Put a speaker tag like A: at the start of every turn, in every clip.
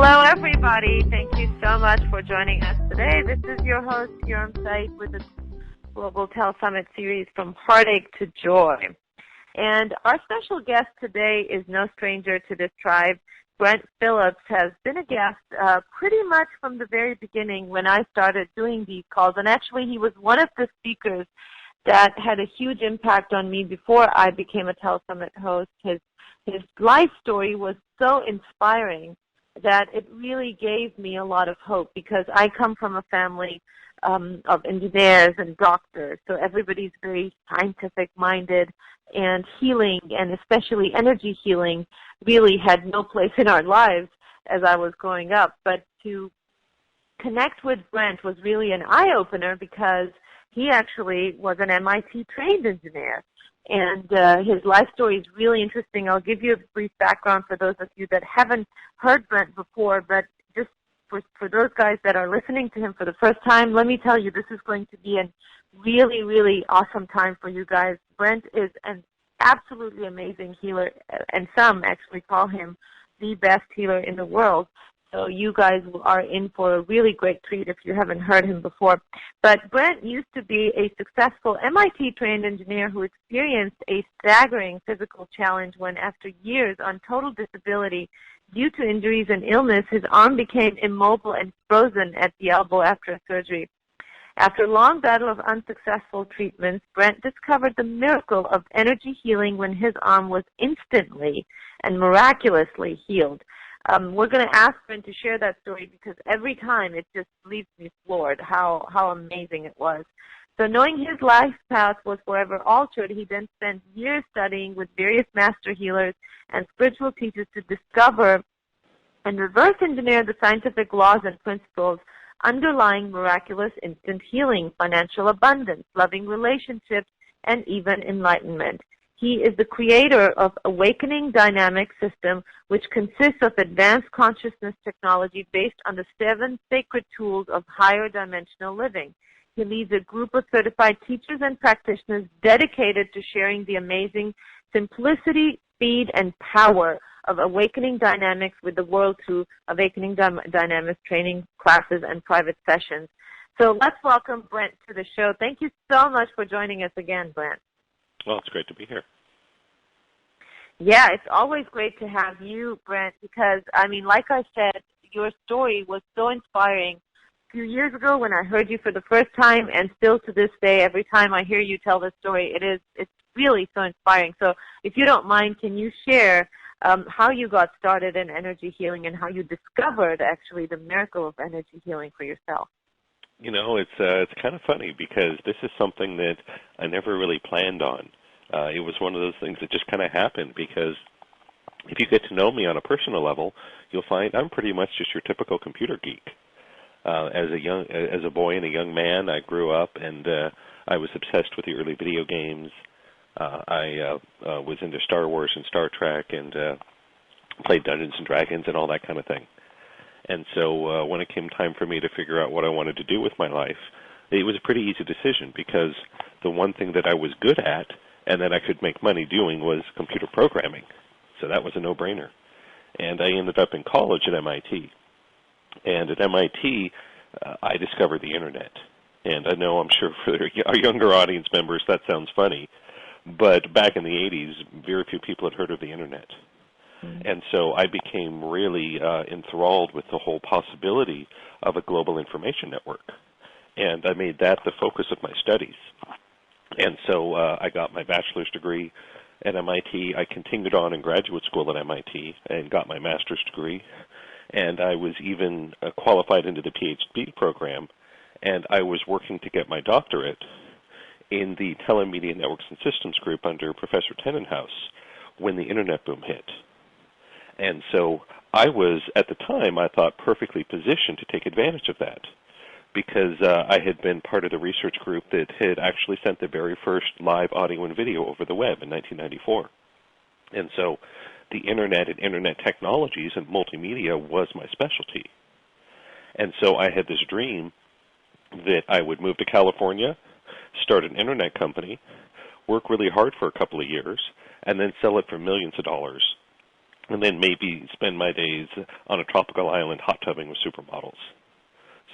A: Hello, everybody. Thank you so much for joining us today. This is your host here on site with the Global Telesummit series From Heartache to Joy. And our special guest today is no stranger to this tribe. Brent Phillips has been a guest pretty much from the very beginning when I started doing these calls. And actually, he was one of the speakers that had a huge impact on me before I became a Telesummit host. His life story was so inspiring that it really gave me a lot of hope, because I come from a family of engineers and doctors, so everybody's very scientific-minded, and healing, and especially energy healing, really had no place in our lives as I was growing up. But to connect with Brent was really an eye-opener, because he actually was an MIT-trained engineer. And his life story is really interesting. I'll give you a brief background for those of you that haven't heard Brent before, but just for those guys that are listening to him for the first time, let me tell you, this is going to be a really, really awesome time for you guys. Brent is an absolutely amazing healer, and some actually call him the best healer in the world. So you guys are in for a really great treat if you haven't heard him before. But Brent used to be a successful MIT-trained engineer who experienced a staggering physical challenge when, after years on total disability due to injuries and illness, his arm became immobile and frozen at the elbow after a surgery. After a long battle of unsuccessful treatments, Brent discovered the miracle of energy healing when his arm was instantly and miraculously healed. We're going to ask Brent to share that story, because every time it just leaves me floored how amazing it was. So knowing his life path was forever altered, he then spent years studying with various master healers and spiritual teachers to discover and reverse engineer the scientific laws and principles underlying miraculous instant healing, financial abundance, loving relationships, and even enlightenment. He is the creator of Awakening Dynamic System, which consists of advanced consciousness technology based on the 7 sacred tools of higher dimensional living. He leads a group of certified teachers and practitioners dedicated to sharing the amazing simplicity, speed, and power of Awakening Dynamics with the world through Awakening Dynamics training classes and private sessions. So let's welcome Brent to the show. Thank you so much for joining us again, Brent.
B: Well, it's great to be here.
A: Yeah, it's always great to have you, Brent, because, I mean, like I said, your story was so inspiring. A few years ago when I heard you for the first time, and still to this day, every time I hear you tell the story, it's really so inspiring. So if you don't mind, can you share how you got started in energy healing and how you discovered, actually, the miracle of energy healing for yourself?
B: You know, it's kind of funny, because this is something that I never really planned on. It was one of those things that just kind of happened, because if you get to know me on a personal level, you'll find I'm pretty much just your typical computer geek. As a boy and a young man, I grew up, and I was obsessed with the early video games. I was into Star Wars and Star Trek, and played Dungeons and Dragons and all that kind of thing. And so when it came time for me to figure out what I wanted to do with my life, it was a pretty easy decision, because the one thing that I was good at and that I could make money doing was computer programming. So that was a no-brainer. And I ended up in college at MIT. And at MIT, I discovered the Internet. And I know, I'm sure for our younger audience members that sounds funny, but back in the 80s, very few people had heard of the Internet. And so I became really enthralled with the whole possibility of a global information network. And I made that the focus of my studies. And so I got my bachelor's degree at MIT. I continued on in graduate school at MIT and got my master's degree. And I was even qualified into the PhD program. And I was working to get my doctorate in the Telemedia Networks and Systems group under Professor Tenenhaus when the Internet boom hit. And so I was, at the time, I thought, perfectly positioned to take advantage of that, because I had been part of the research group that had actually sent the very first live audio and video over the web in 1994. And so the Internet and Internet technologies and multimedia was my specialty. And so I had this dream that I would move to California, start an Internet company, work really hard for a couple of years, and then sell it for millions of dollars. and then maybe spend my days on a tropical island hot tubbing with supermodels.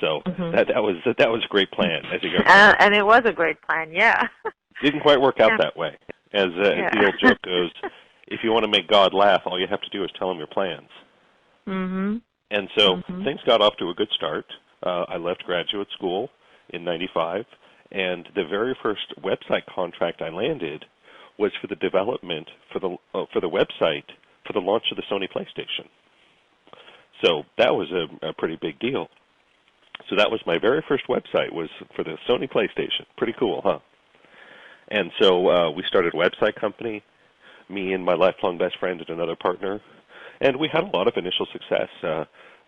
B: So that was a great plan as a young man.
A: And it was a great plan, yeah.
B: Didn't quite work out that way. As the old joke goes, if you want to make God laugh, all you have to do is tell him your plans. And so things got off to a good start. I left graduate school in '95, and the very first website contract I landed was for the development for the website for the launch of the Sony PlayStation. So that was a pretty big deal. So that was my very first website, was for the Sony PlayStation. Pretty cool, huh? And so we started a website company, me and my lifelong best friend and another partner, and we had a lot of initial success.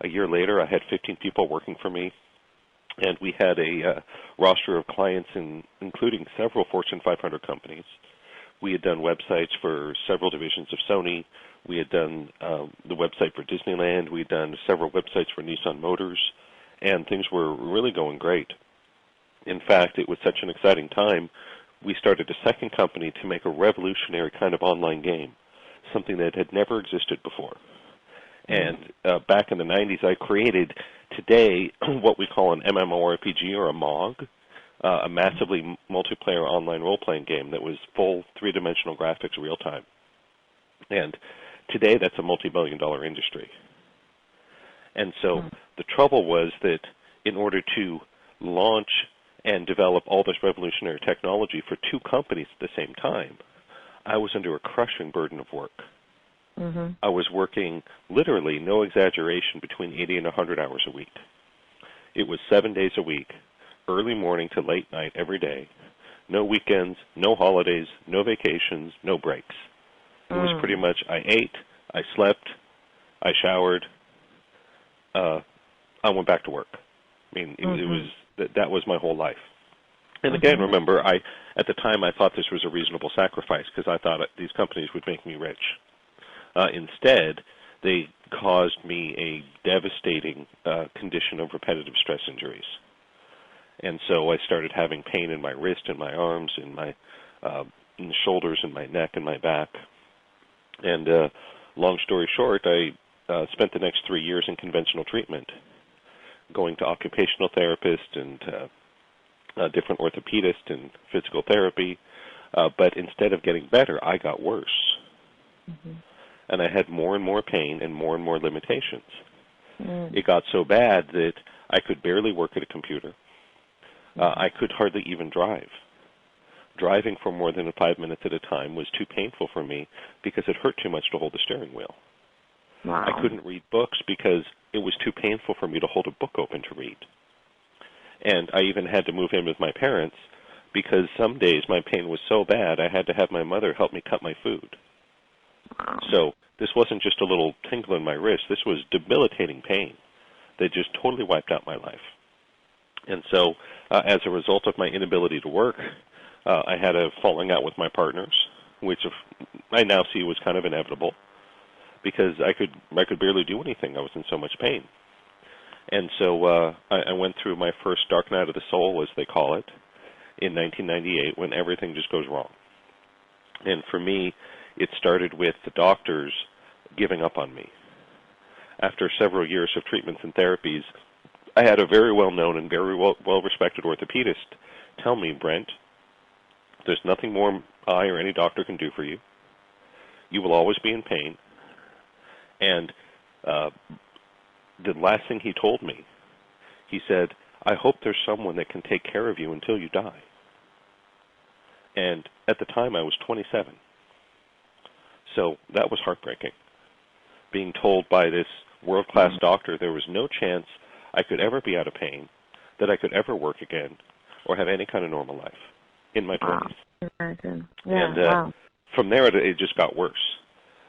B: A year later, I had 15 people working for me, and we had a roster of clients, including several Fortune 500 companies. We had done websites for several divisions of Sony. We had done the website for Disneyland. We had done several websites for Nissan Motors, and things were really going great. In fact, it was such an exciting time, we started a second company to make a revolutionary kind of online game, something that had never existed before. And back in the 90s, I created today what we call an MMORPG, or a MOG, a massively multiplayer online role-playing game that was full three-dimensional graphics real-time. And today, that's a multi-billion-dollar industry. And so the trouble was that in order to launch and develop all this revolutionary technology for two companies at the same time, I was under a crushing burden of work. I was working literally, no exaggeration, between 80 and 100 hours a week. It was 7 days a week, early morning to late night every day. No weekends, no holidays, no vacations, no breaks. It was pretty much, I ate, I slept, I showered, I went back to work. I mean, it was that was my whole life. And again, remember, at the time I thought this was a reasonable sacrifice because I thought these companies would make me rich. Instead, they caused me a devastating condition of repetitive stress injuries. And so I started having pain in my wrist and my arms, in the shoulders and my neck and my back. And long story short, I spent the next 3 years in conventional treatment, going to occupational therapists and different orthopedists and physical therapy. But instead of getting better, I got worse. And I had more and more pain and more limitations. It got so bad that I could barely work at a computer. I could hardly even drive. Driving for more than 5 minutes at a time was too painful for me because it hurt too much to hold the steering wheel. I couldn't read books because it was too painful for me to hold a book open to read. And I even had to move in with my parents because some days my pain was so bad I had to have my mother help me cut my food. So this wasn't just a little tingle in my wrist. This was debilitating pain that just totally wiped out my life. And so as a result of my inability to work, I had a falling out with my partners, which I now see was kind of inevitable because I could barely do anything. I was in so much pain. And so I went through my first dark night of the soul, as they call it, in 1998 when everything just goes wrong. And for me, it started with the doctors giving up on me. After several years of treatments and therapies, I had a very well-known and very well-respected orthopedist tell me, Brent, there's nothing more I or any doctor can do for you. You will always be in pain. And the last thing he told me, he said, I hope there's someone that can take care of you until you die. And at the time, I was 27. So that was heartbreaking. Being told by this world-class doctor there was no chance I could ever be out of pain, that I could ever work again, or have any kind of normal life in my 20s. And from there, it just got worse.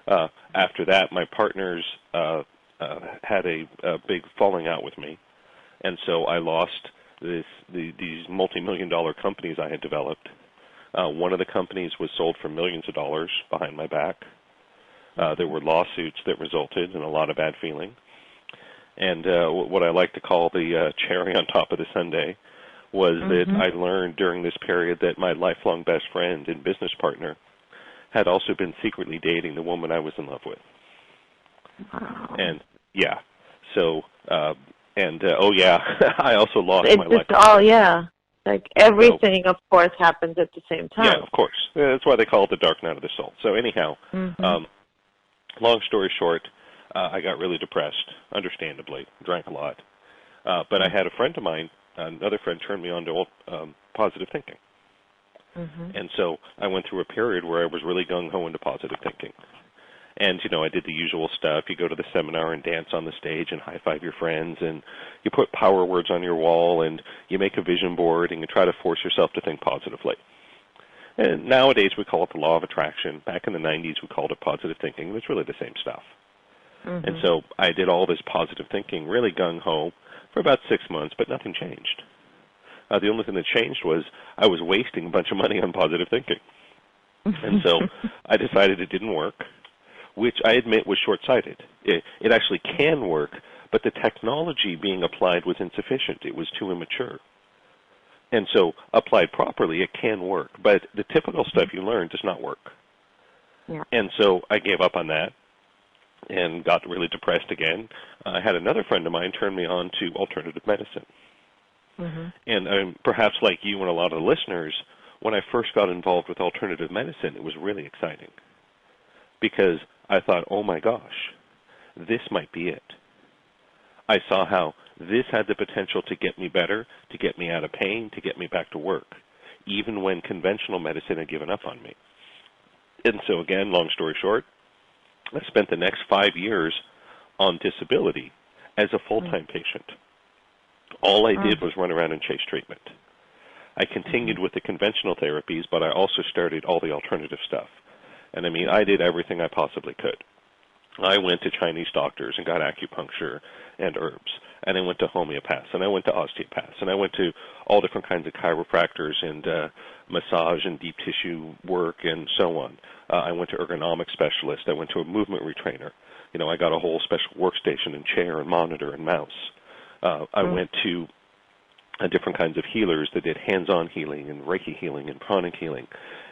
B: After that, my partners had a big falling out with me, and so I lost these multi-million-dollar companies I had developed. One of the companies was sold for millions of dollars behind my back. There were lawsuits that resulted in a lot of bad feeling. And what I like to call the cherry on top of the sundae was that I learned during this period that my lifelong best friend and business partner had also been secretly dating the woman I was in love with.
A: Wow.
B: And yeah, so oh yeah, I also lost
A: It's
B: my life.
A: just all, yeah. Like everything, of course, happens at the same time.
B: Yeah, of course. That's why they call it the dark night of the soul. So anyhow, long story short, I got really depressed, understandably, drank a lot. But I had a friend of mine, another friend, turned me on to positive thinking. And so I went through a period where I was really gung-ho into positive thinking. And, I did the usual stuff. You go to the seminar and dance on the stage and high-five your friends, and you put power words on your wall, and you make a vision board, and you try to force yourself to think positively. And nowadays we call it the law of attraction. Back in the 90s we called it positive thinking. It's really the same stuff. And so I did all this positive thinking, really gung-ho, for about 6 months, but nothing changed. The only thing that changed was I was wasting a bunch of money on positive thinking. And so I decided it didn't work, which I admit was short-sighted. It actually can work, but the technology being applied was insufficient. It was too immature. And so applied properly, it can work, but the typical stuff you learn does not work.
A: Yeah.
B: And so I gave up on that and got really depressed again. I had another friend of mine turn me on to alternative medicine. And perhaps like you and a lot of the listeners, when I first got involved with alternative medicine, it was really exciting because I thought, oh my gosh, this might be it. I saw how this had the potential to get me better, to get me out of pain, to get me back to work, even when conventional medicine had given up on me. And so again, long story short, I spent the next 5 years on disability as a full-time patient. All I did was run around and chase treatment. I continued with the conventional therapies, but I also started all the alternative stuff. And I mean, I did everything I possibly could. I went to Chinese doctors and got acupuncture and herbs, and I went to homeopaths, and I went to osteopaths, and I went to all different kinds of chiropractors and massage and deep tissue work and so on. I went to ergonomic specialist. I went to a movement retrainer. I got a whole special workstation and chair and monitor and mouse. I went to different kinds of healers that did hands-on healing and Reiki healing and pranic healing.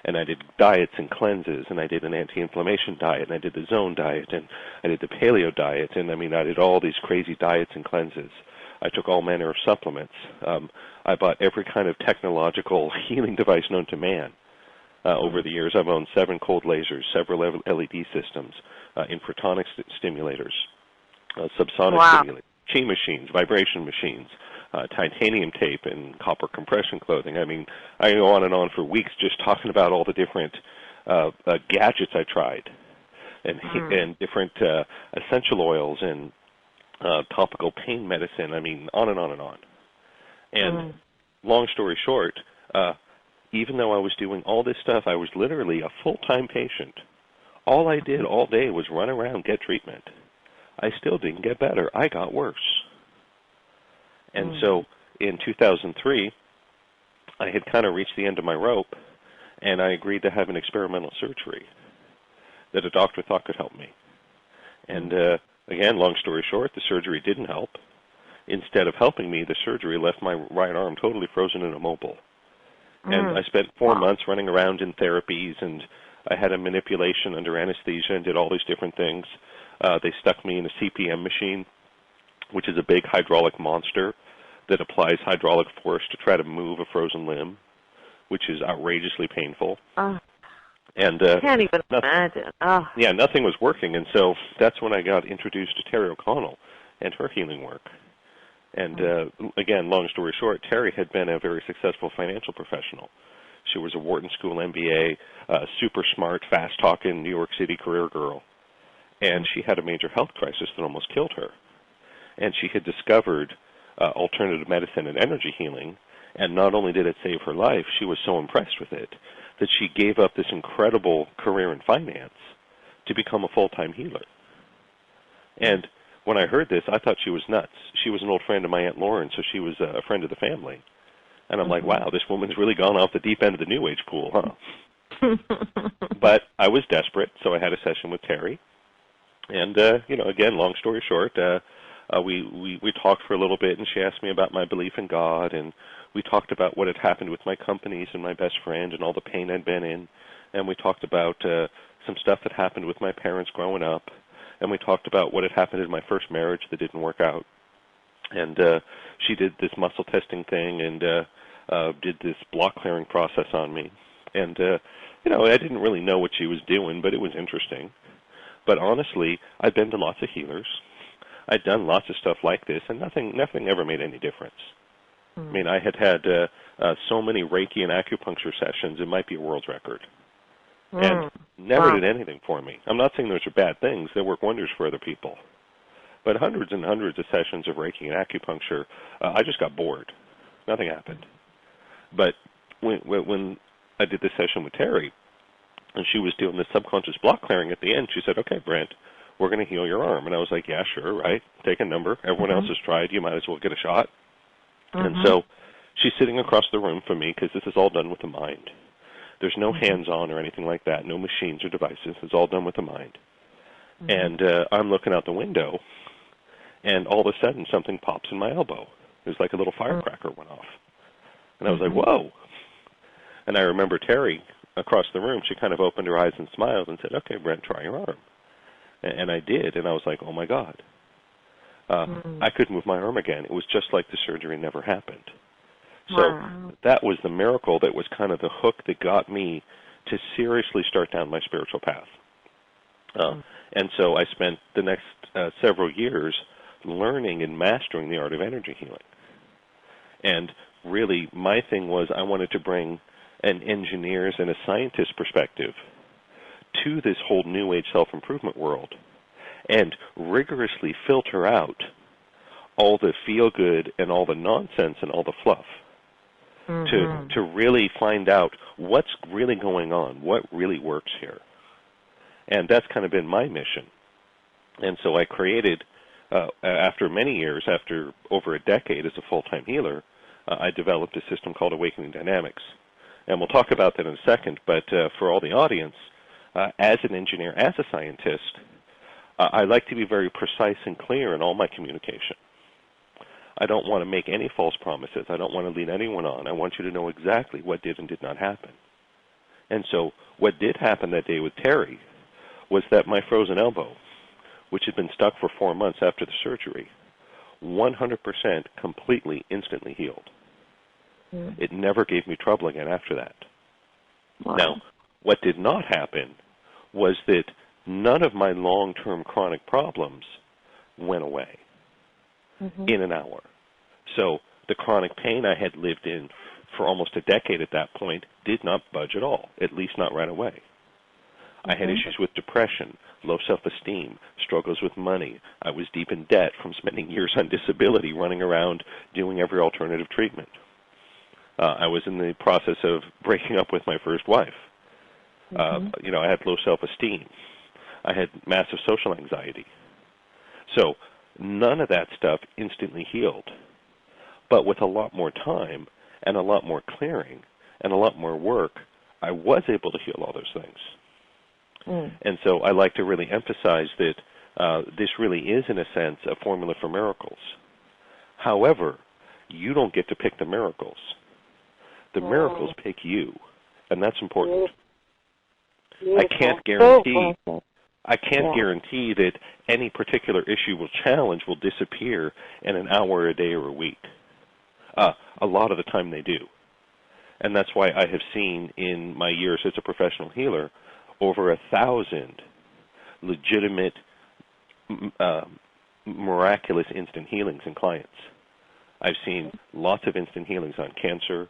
B: And I did diets and cleanses, and I did an anti-inflammation diet, and I did the zone diet, and I did the paleo diet, and I mean, I did all these crazy diets and cleanses. I took all manner of supplements. I bought every kind of technological healing device known to man. Over the years, I've owned 7 cold lasers, several LED systems, infratronic stimulators, subsonic stimulators, chi machines, vibration machines, titanium tape, and copper compression clothing. I mean, I go on and on for weeks just talking about all the different gadgets I tried, and different essential oils and topical pain medicine. I mean, on and on and on. And long story short, even though I was doing all this stuff, I was literally a full-time patient. All I did all day was run around, get treatment. I still didn't get better. I got worse. And so in 2003, I had kind of reached the end of my rope, and I agreed to have an experimental surgery that a doctor thought could help me. And again, long story short, the surgery didn't help. Instead of helping me, the surgery left my right arm totally frozen and immobile. And I spent 4 months running around in therapies, and I had a manipulation under anesthesia and did all these different things. They stuck me in a CPM machine, which is a big hydraulic monster that applies hydraulic force to try to move a frozen limb, which is outrageously painful. And
A: can't even imagine.
B: Yeah, nothing was working, and so that's when I got introduced to Terry OConnell and her healing work. And again, long story short, Terry had been a very successful financial professional. She was a Wharton School MBA, super smart, fast-talking New York City career girl. And she had a major health crisis that almost killed her. And she had discovered alternative medicine and energy healing, and not only did it save her life, she was so impressed with it that she gave up this incredible career in finance to become a full-time healer. And when I heard this, I thought she was nuts. She was an old friend of my Aunt Lauren, so she was a friend of the family. And I'm like, wow, this woman's really gone off the deep end of the New Age pool, huh? But I was desperate, so I had a session with Terry. And, again, long story short, we talked for a little bit, and she asked me about my belief in God, and we talked about what had happened with my companies and my best friend and all the pain I'd been in. And we talked about some stuff that happened with my parents growing up. and we talked about what had happened in my first marriage that didn't work out. And she did this muscle testing thing and did this block clearing process on me. And, I didn't really know what she was doing, but it was interesting. But honestly, I'd been to lots of healers. I'd done lots of stuff like this, and nothing ever made any difference. I mean, I had so many Reiki and acupuncture sessions, it might be a world record. And never did anything for me. I'm not saying those are bad things. They work wonders for other people. But hundreds and hundreds of sessions of Reiki and acupuncture, I just got bored. Nothing happened. But when I did this session with Terry, and she was doing this subconscious block clearing at the end, she said, okay, Brent, we're going to heal your arm. And I was like, yeah, sure, right? Take a number. Everyone else has tried. You might as well get a shot. And so she's sitting across the room from me because this is all done with the mind. There's no hands-on or anything like that, no machines or devices. It's all done with the mind. And I'm looking out the window, and all of a sudden something pops in my elbow. There's like a little firecracker went off. And I was like, whoa. And I remember Terry across the room, she kind of opened her eyes and smiled and said, okay, Brent, try your arm. And I did, and I was like, oh, my God. I could move my arm again. It was just like the surgery never happened. So that was the miracle that was kind of the hook that got me to seriously start down my spiritual path. And so I spent the next several years learning and mastering the art of energy healing. And really, my thing was I wanted to bring an engineer's and a scientist's perspective to this whole New Age self-improvement world and rigorously filter out all the feel-good and all the nonsense and all the fluff to really find out what's really going on, what really works here. And that's kind of been my mission. And so I created, after many years, after over a decade as a full-time healer, I developed a system called Awakening Dynamics. And we'll talk about that in a second, but for all the audience, as an engineer, as a scientist, I like to be very precise and clear in all my communication. I don't want to make any false promises. I don't want to lead anyone on. I want you to know exactly what did and did not happen. And so what did happen that day with Terry was that my frozen elbow, which had been stuck for 4 months after the surgery, 100% completely, instantly healed. It never gave me trouble again after that. Now, what did not happen was that none of my long-term chronic problems went away in an hour. So the chronic pain I had lived in for almost a decade at that point did not budge at all, at least not right away. I had issues with depression, low self-esteem, struggles with money. I was deep in debt from spending years on disability running around doing every alternative treatment. I was in the process of breaking up with my first wife. I had low self-esteem. I had massive social anxiety. So none of that stuff instantly healed. But with a lot more time and a lot more clearing and a lot more work, I was able to heal all those things. And so I like to really emphasize that this really is, in a sense, a formula for miracles. However, you don't get to pick the miracles. The miracles pick you, and that's important. I can't guarantee that any particular issue or challenge will disappear in an hour, a day, or a week. A lot of the time they do. And that's why I have seen in my years as a professional healer over 1,000 legitimate, miraculous instant healings in clients. I've seen lots of instant healings on cancer.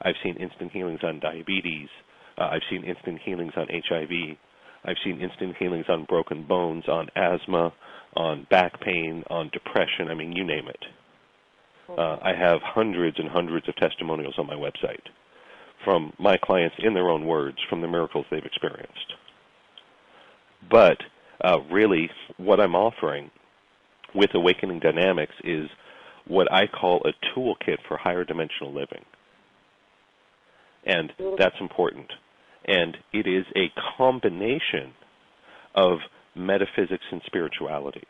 B: I've seen instant healings on diabetes. I've seen instant healings on HIV. I've seen instant healings on broken bones, on asthma, on back pain, on depression. I mean, you name it. I have hundreds and hundreds of testimonials on my website from my clients in their own words from the miracles they've experienced. But really, what I'm offering with Awakening Dynamics is what I call a toolkit for higher dimensional living. And that's important. And it is a combination of metaphysics and spirituality.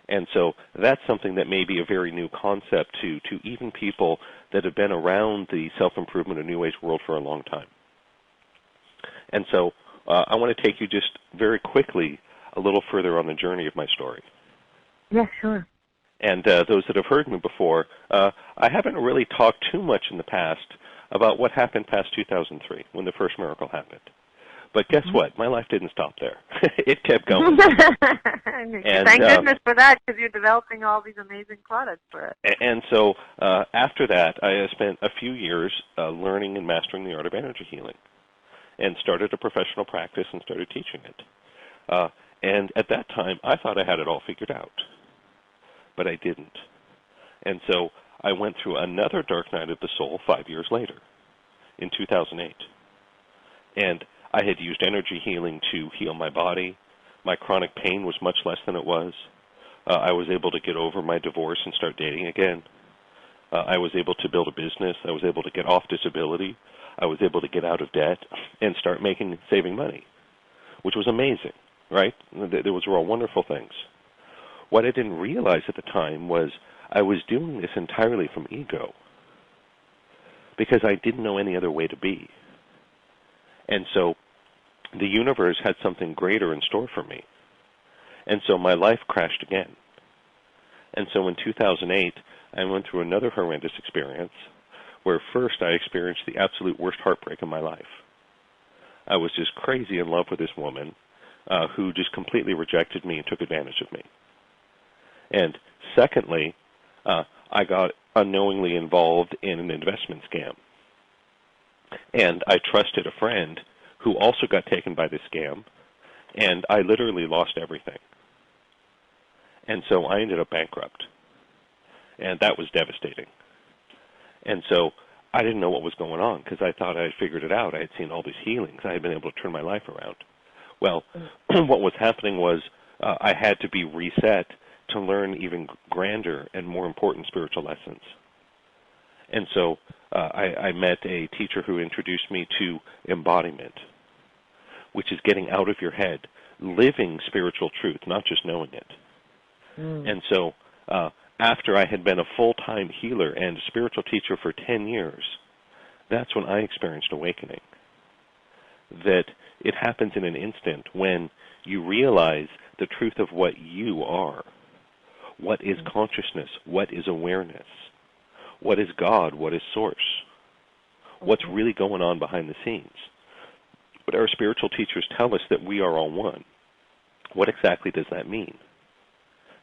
B: And so that's something that may be a very new concept to even people that have been around the self-improvement or New Age world for a long time. And so I want to take you just very quickly a little further on the journey of my story.
A: Yeah, sure.
B: And those that have heard me before, I haven't really talked too much in the past about what happened past 2003 when the first miracle happened. But guess what? My life didn't stop there. It kept going.
A: And thank goodness for that, because you're developing all these amazing products for it.
B: And so after that, I spent a few years learning and mastering the art of energy healing, and started a professional practice and started teaching it. And at that time, I thought I had it all figured out, but I didn't. And so I went through another dark night of the soul 5 years later, in 2008. And I had used energy healing to heal my body. My chronic pain was much less than it was. I was able to get over my divorce and start dating again. I was able to build a business. I was able to get off disability. I was able to get out of debt and start saving money, which was amazing, right? Those were all wonderful things. What I didn't realize at the time was I was doing this entirely from ego, because I didn't know any other way to be. And so the universe had something greater in store for me. And so my life crashed again. And so in 2008, I went through another horrendous experience where first I experienced the absolute worst heartbreak of my life. I was just crazy in love with this woman who just completely rejected me and took advantage of me. And secondly, I got unknowingly involved in an investment scam. And I trusted a friend who also got taken by this scam, and I literally lost everything. And so I ended up bankrupt. And that was devastating. And so I didn't know what was going on, because I thought I had figured it out. I had seen all these healings. I had been able to turn my life around. Well, what was happening was I had to be reset to learn even grander and more important spiritual lessons. And so I met a teacher who introduced me to embodiment, which is getting out of your head, living spiritual truth, not just knowing it. And so after I had been a full-time healer and spiritual teacher for 10 years, that's when I experienced awakening. That it happens in an instant when you realize the truth of what you are. What is consciousness? What is awareness? What is God? What is Source? What's really going on behind the scenes? But our spiritual teachers tell us that we are all one. What exactly does that mean?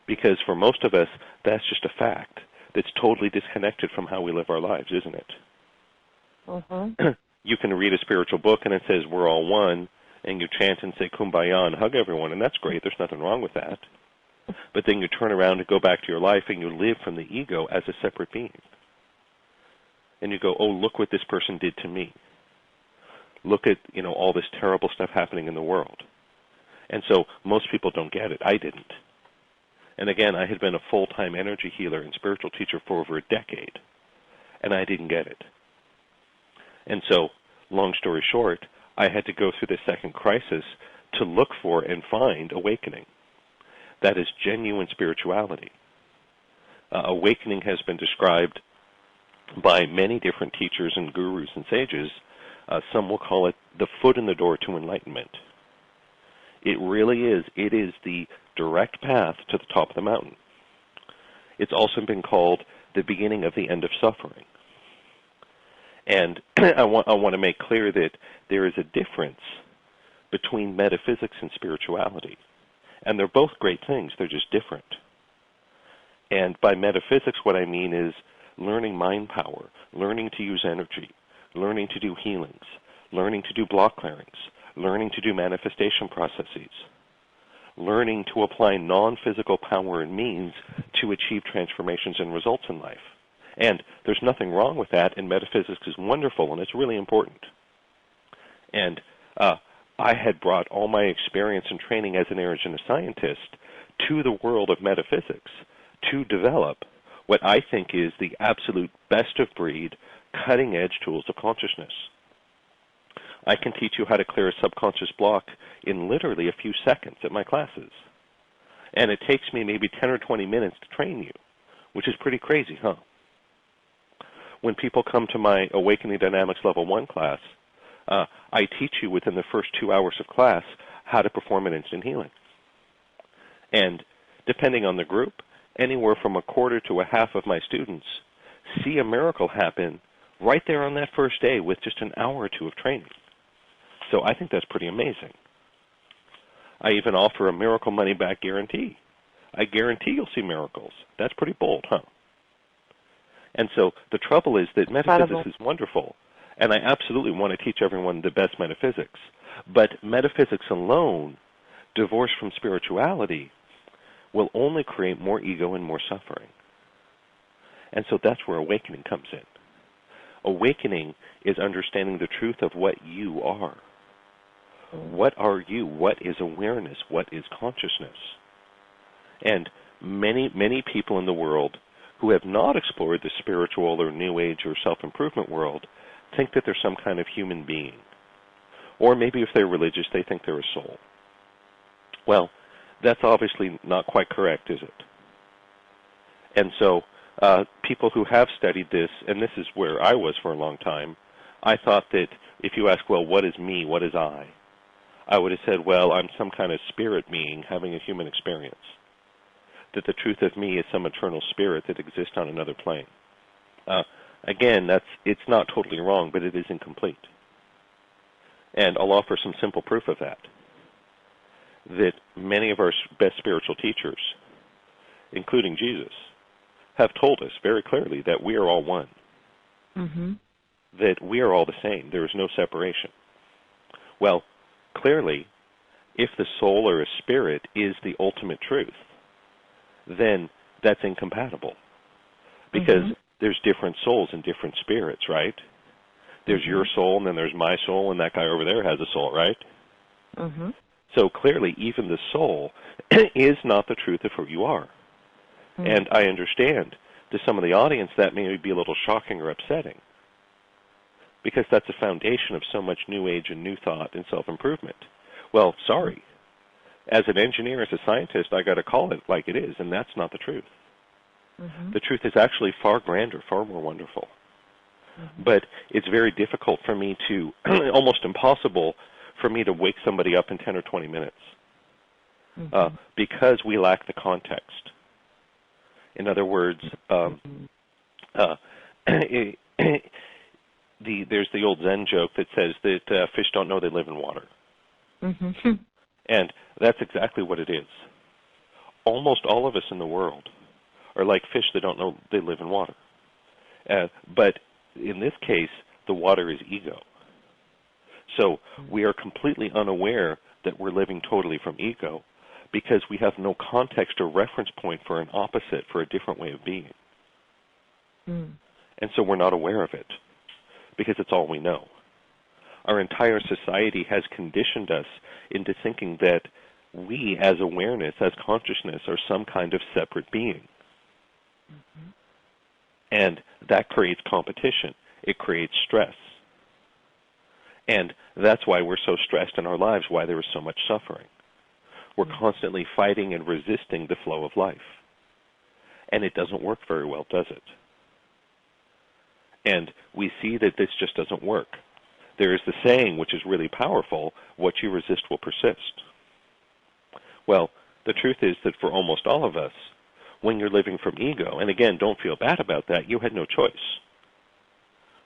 B: Because for most of us, that's just a fact that's totally disconnected from how we live our lives, isn't it? You can read a spiritual book and it says we're all one, and you chant and say kumbaya and hug everyone, and that's great. There's nothing wrong with that. But then you turn around and go back to your life and you live from the ego as a separate being. And you go, oh, look what this person did to me. Look at, all this terrible stuff happening in the world. And so most people don't get it. I didn't. And again, I had been a full-time energy healer and spiritual teacher for over a decade, and I didn't get it. And so, long story short, I had to go through the second crisis to look for and find awakening. That is genuine spirituality. Awakening has been described by many different teachers and gurus and sages. Some will call it the foot in the door to enlightenment. It really is. It is the direct path to the top of the mountain. It's also been called the beginning of the end of suffering. And I want to make clear that there is a difference between metaphysics and spirituality. And they're both great things. They're just different. And by metaphysics, what I mean is learning mind power, learning to use energy, learning to do healings, learning to do block clearings, learning to do manifestation processes, learning to apply non-physical power and means to achieve transformations and results in life. And there's nothing wrong with that, and metaphysics is wonderful, and it's really important. And I had brought all my experience and training as an Arizona scientist to the world of metaphysics to develop what I think is the absolute best of breed, cutting-edge tools of consciousness. I can teach you how to clear a subconscious block in literally a few seconds at my classes. And it takes me maybe 10 or 20 minutes to train you, which is pretty crazy, huh? When people come to my Awakening Dynamics Level 1 class, I teach you within the first 2 hours of class how to perform an instant healing. And depending on the group, anywhere from a quarter to a half of my students see a miracle happen right there on that first day with just an hour or two of training. So I think that's pretty amazing. I even offer a miracle money-back guarantee. I guarantee you'll see miracles. That's pretty bold, huh? And so the trouble is that metaphysics is wonderful, and I absolutely want to teach everyone the best metaphysics. But metaphysics alone, divorced from spirituality, will only create more ego and more suffering. And so that's where awakening comes in. Awakening is understanding the truth of what you are. What are you? What is awareness? What is consciousness? And many, many people in the world who have not explored the spiritual or New Age or self-improvement world think that they're some kind of human being. Or maybe if they're religious, they think they're a soul. Well, that's obviously not quite correct, is it? And so people who have studied this, and this is where I was for a long time, I thought that if you ask, well, what is me, what is I would have said, well, I'm some kind of spirit being having a human experience. That the truth of me is some eternal spirit that exists on another plane. Again, it's not totally wrong, but it is incomplete. And I'll offer some simple proof of that. That many of our best spiritual teachers, including Jesus, have told us very clearly that we are all one. Mm-hmm. That we are all the same. There is no separation. Well, clearly, if the soul or a spirit is the ultimate truth, then that's incompatible. Because there's different souls and different spirits, right? There's your soul, and then there's my soul, and that guy over there has a soul, right? Mm-hmm. So clearly, even the soul is not the truth of who you are. Mm-hmm. And I understand to some of the audience that may be a little shocking or upsetting, because that's the foundation of so much New Age and New Thought and self-improvement. Well, sorry. As an engineer, as a scientist, I got to call it like it is, and that's not the truth. Mm-hmm. The truth is actually far grander, far more wonderful. Mm-hmm. But it's very difficult for me to, almost impossible for me to wake somebody up in 10 or 20 minutes because we lack the context. In other words, there's the old Zen joke that says that fish don't know they live in water. Mm-hmm. And that's exactly what it is. Almost all of us in the world are like fish that don't know they live in water. But in this case, the water is ego. So we are completely unaware that we're living totally from ego because we have no context or reference point for an opposite, for a different way of being. Mm. And so we're not aware of it because it's all we know. Our entire society has conditioned us into thinking that we, as awareness, as consciousness, are some kind of separate being. Mm-hmm. And that creates competition. It creates stress. And that's why we're so stressed in our lives, why there is so much suffering. We're constantly fighting and resisting the flow of life. And it doesn't work very well, does it? And we see that this just doesn't work. There is the saying, which is really powerful, what you resist will persist. Well, the truth is that for almost all of us, when you're living from ego, and again, don't feel bad about that, you had no choice.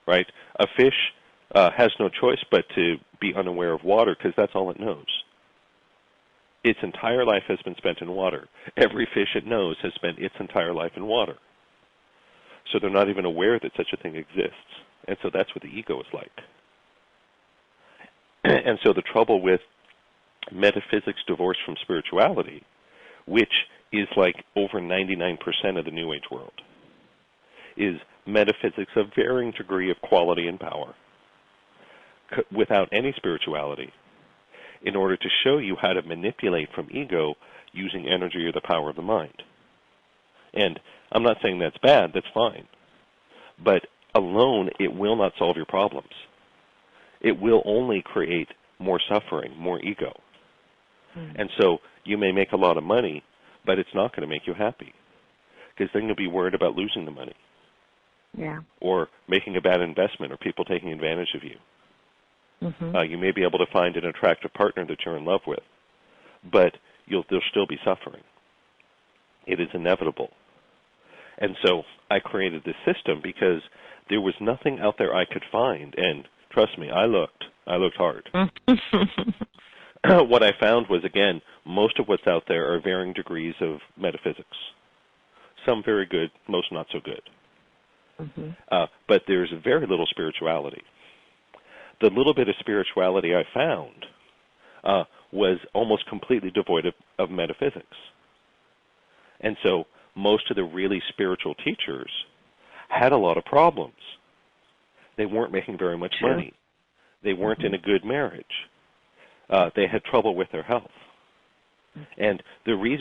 B: Right? A fish has no choice but to be unaware of water because that's all it knows. Its entire life has been spent in water. Every fish it knows has spent its entire life in water. So they're not even aware that such a thing exists. And so that's what the ego is like. And so the trouble with metaphysics divorced from spirituality, which is like over 99% of the New Age world, is metaphysics of varying degree of quality and power without any spirituality in order to show you how to manipulate from ego using energy or the power of the mind. And I'm not saying that's bad, that's fine. But alone, it will not solve your problems. It will only create more suffering, more ego. And so you may make a lot of money, but it's not going to make you happy because then you'll be worried about losing the money. Yeah. Or making a bad investment or people taking advantage of you. Mm-hmm. You may be able to find an attractive partner that you're in love with, but there'll still be suffering. It is inevitable. And so I created this system because there was nothing out there I could find. And trust me, I looked hard. What I found was, again, most of what's out there are varying degrees of metaphysics. Some very good, most not so good. But there's very little spirituality. The little bit of spirituality I found was almost completely devoid of metaphysics. And so most of the really spiritual teachers had a lot of problems. They weren't making very much money. They weren't in a good marriage. They had trouble with their health. And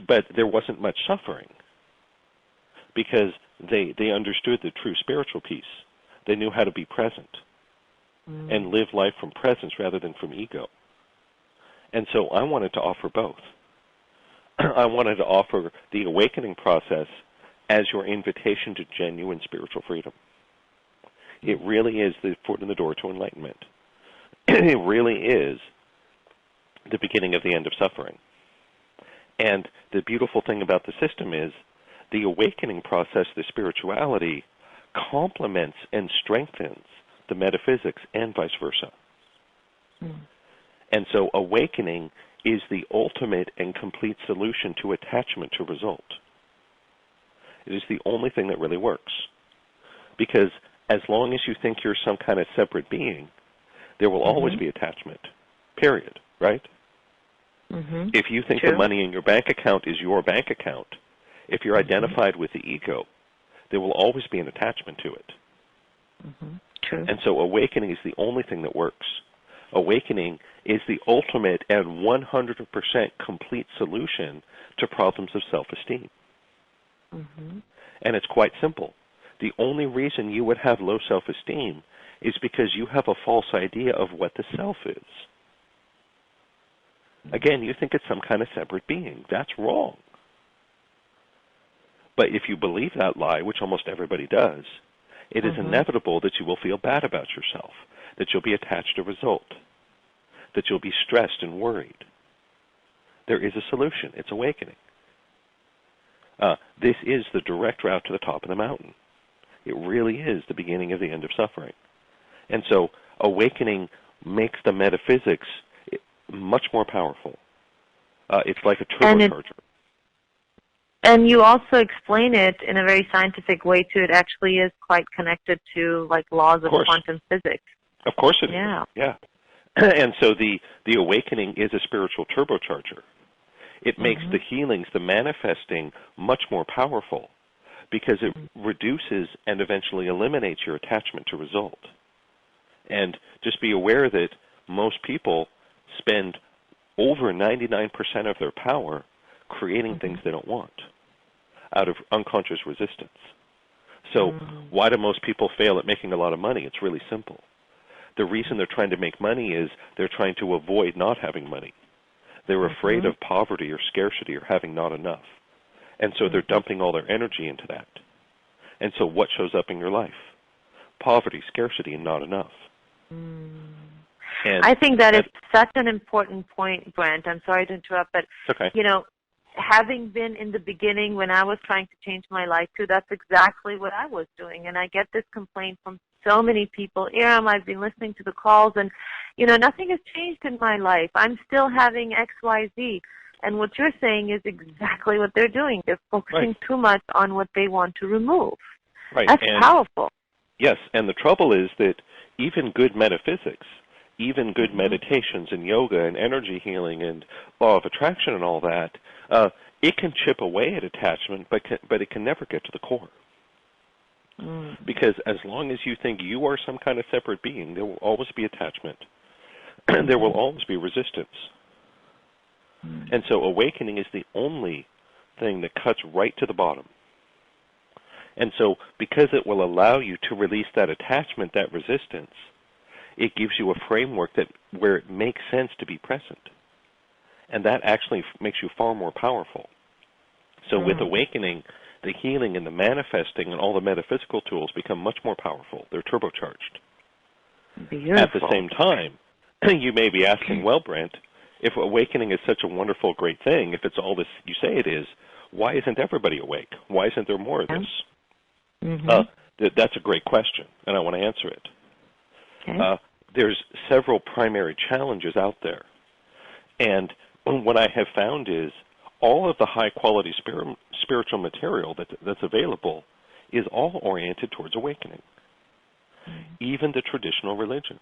B: but there wasn't much suffering because they understood the true spiritual piece. They knew how to be present and live life from presence rather than from ego. And so I wanted to offer both. I wanted to offer the awakening process as your invitation to genuine spiritual freedom. It really is the foot in the door to enlightenment. It really is the beginning of the end of suffering. And the beautiful thing about the system is the awakening process, the spirituality, complements and strengthens the metaphysics and vice versa. And so awakening is the ultimate and complete solution to attachment to result. It is the only thing that really works. Because as long as you think you're some kind of separate being, there will always be attachment, period, right? If you think the money in your bank account is your bank account, if you're identified with the ego, there will always be an attachment to it. And so awakening is the only thing that works. Awakening is the ultimate and 100% complete solution to problems of self-esteem. And it's quite simple. The only reason you would have low self-esteem is because you have a false idea of what the self is. Again, you think it's some kind of separate being. That's wrong. But if you believe that lie, which almost everybody does, it is inevitable that you will feel bad about yourself, that you'll be attached to result, that you'll be stressed and worried. There is a solution. It's awakening. This is the direct route to the top of the mountain. It really is the beginning of the end of suffering. And so awakening makes the metaphysics much more powerful. It's like a turbocharger.
A: And you also explain it in a very scientific way, too. It actually is quite connected to, like, laws of quantum physics.
B: Of course it is. Yeah. And so the awakening is a spiritual turbocharger. It makes the healings, the manifesting, much more powerful because it reduces and eventually eliminates your attachment to result. And just be aware that most people spend over 99% of their power creating things they don't want out of unconscious resistance. So why do most people fail at making a lot of money? It's really simple. The reason they're trying to make money is they're trying to avoid not having money. They're afraid of poverty or scarcity or having not enough. And so they're dumping all their energy into that. And so what shows up in your life? Poverty, scarcity, and not enough. And
A: I think that is such an important point, Brent. I'm sorry to interrupt, but, you know, having been in the beginning when I was trying to change my life, too, that's exactly what I was doing. And I get this complaint from so many people. Iram, I've been listening to the calls, and, you know, nothing has changed in my life. I'm still having X, Y, Z. And what you're saying is exactly what they're doing. They're focusing too much on what they want to remove. That's powerful.
B: Yes, and the trouble is that even good metaphysics, even good meditations and yoga and energy healing and law of attraction and all that, it can chip away at attachment, but it can never get to the core. Because as long as you think you are some kind of separate being, there will always be attachment. And there will always be resistance. And so awakening is the only thing that cuts right to the bottom. And so because it will allow you to release that attachment, that resistance, it gives you a framework where it makes sense to be present. And that actually makes you far more powerful. So with awakening, the healing and the manifesting and all the metaphysical tools become much more powerful. They're turbocharged.
A: Beautiful.
B: At the same time, you may be asking, well, Brent, if awakening is such a wonderful, great thing, if it's all this you say it is, why isn't everybody awake? Why isn't there more of this? That's a great question, and I want to answer it.
A: Okay.
B: There's several primary challenges out there. And what I have found is all of the high-quality spiritual material that's available is all oriented towards awakening, even the traditional religions.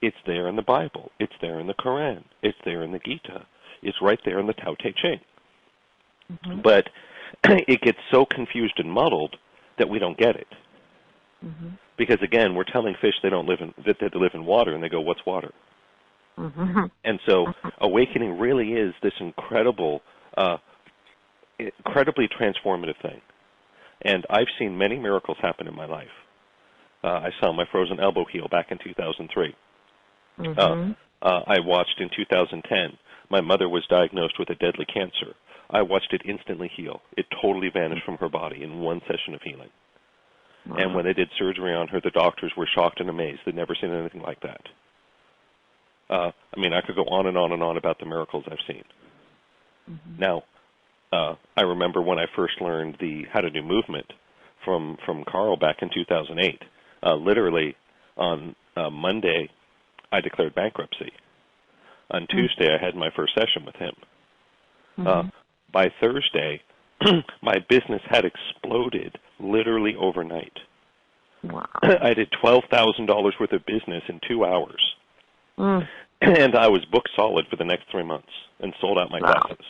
B: It's there in the Bible. It's there in the Quran. It's there in the Gita. It's right there in the Tao Te Ching. But it gets so confused and muddled that we don't get it. Because, again, we're telling fish they live in water, and they go, what's water? And so awakening really is this incredibly transformative thing. And I've seen many miracles happen in my life. I saw my frozen elbow heal back in 2003. I watched in 2010, my mother was diagnosed with a deadly cancer. I watched it instantly heal. It totally vanished from her body in one session of healing. And when they did surgery on her, the doctors were shocked and amazed. They'd never seen anything like that. I mean, I could go on and on and on about the miracles I've seen. Now, I remember when I first learned the How to Do movement from Carl back in 2008. Literally, on Monday, I declared bankruptcy. On Tuesday, I had my first session with him. By Thursday, my business had exploded literally overnight.
A: Wow.
B: I did $12,000 worth of business in 2 hours. And I was booked solid for the next 3 months and sold out my classes.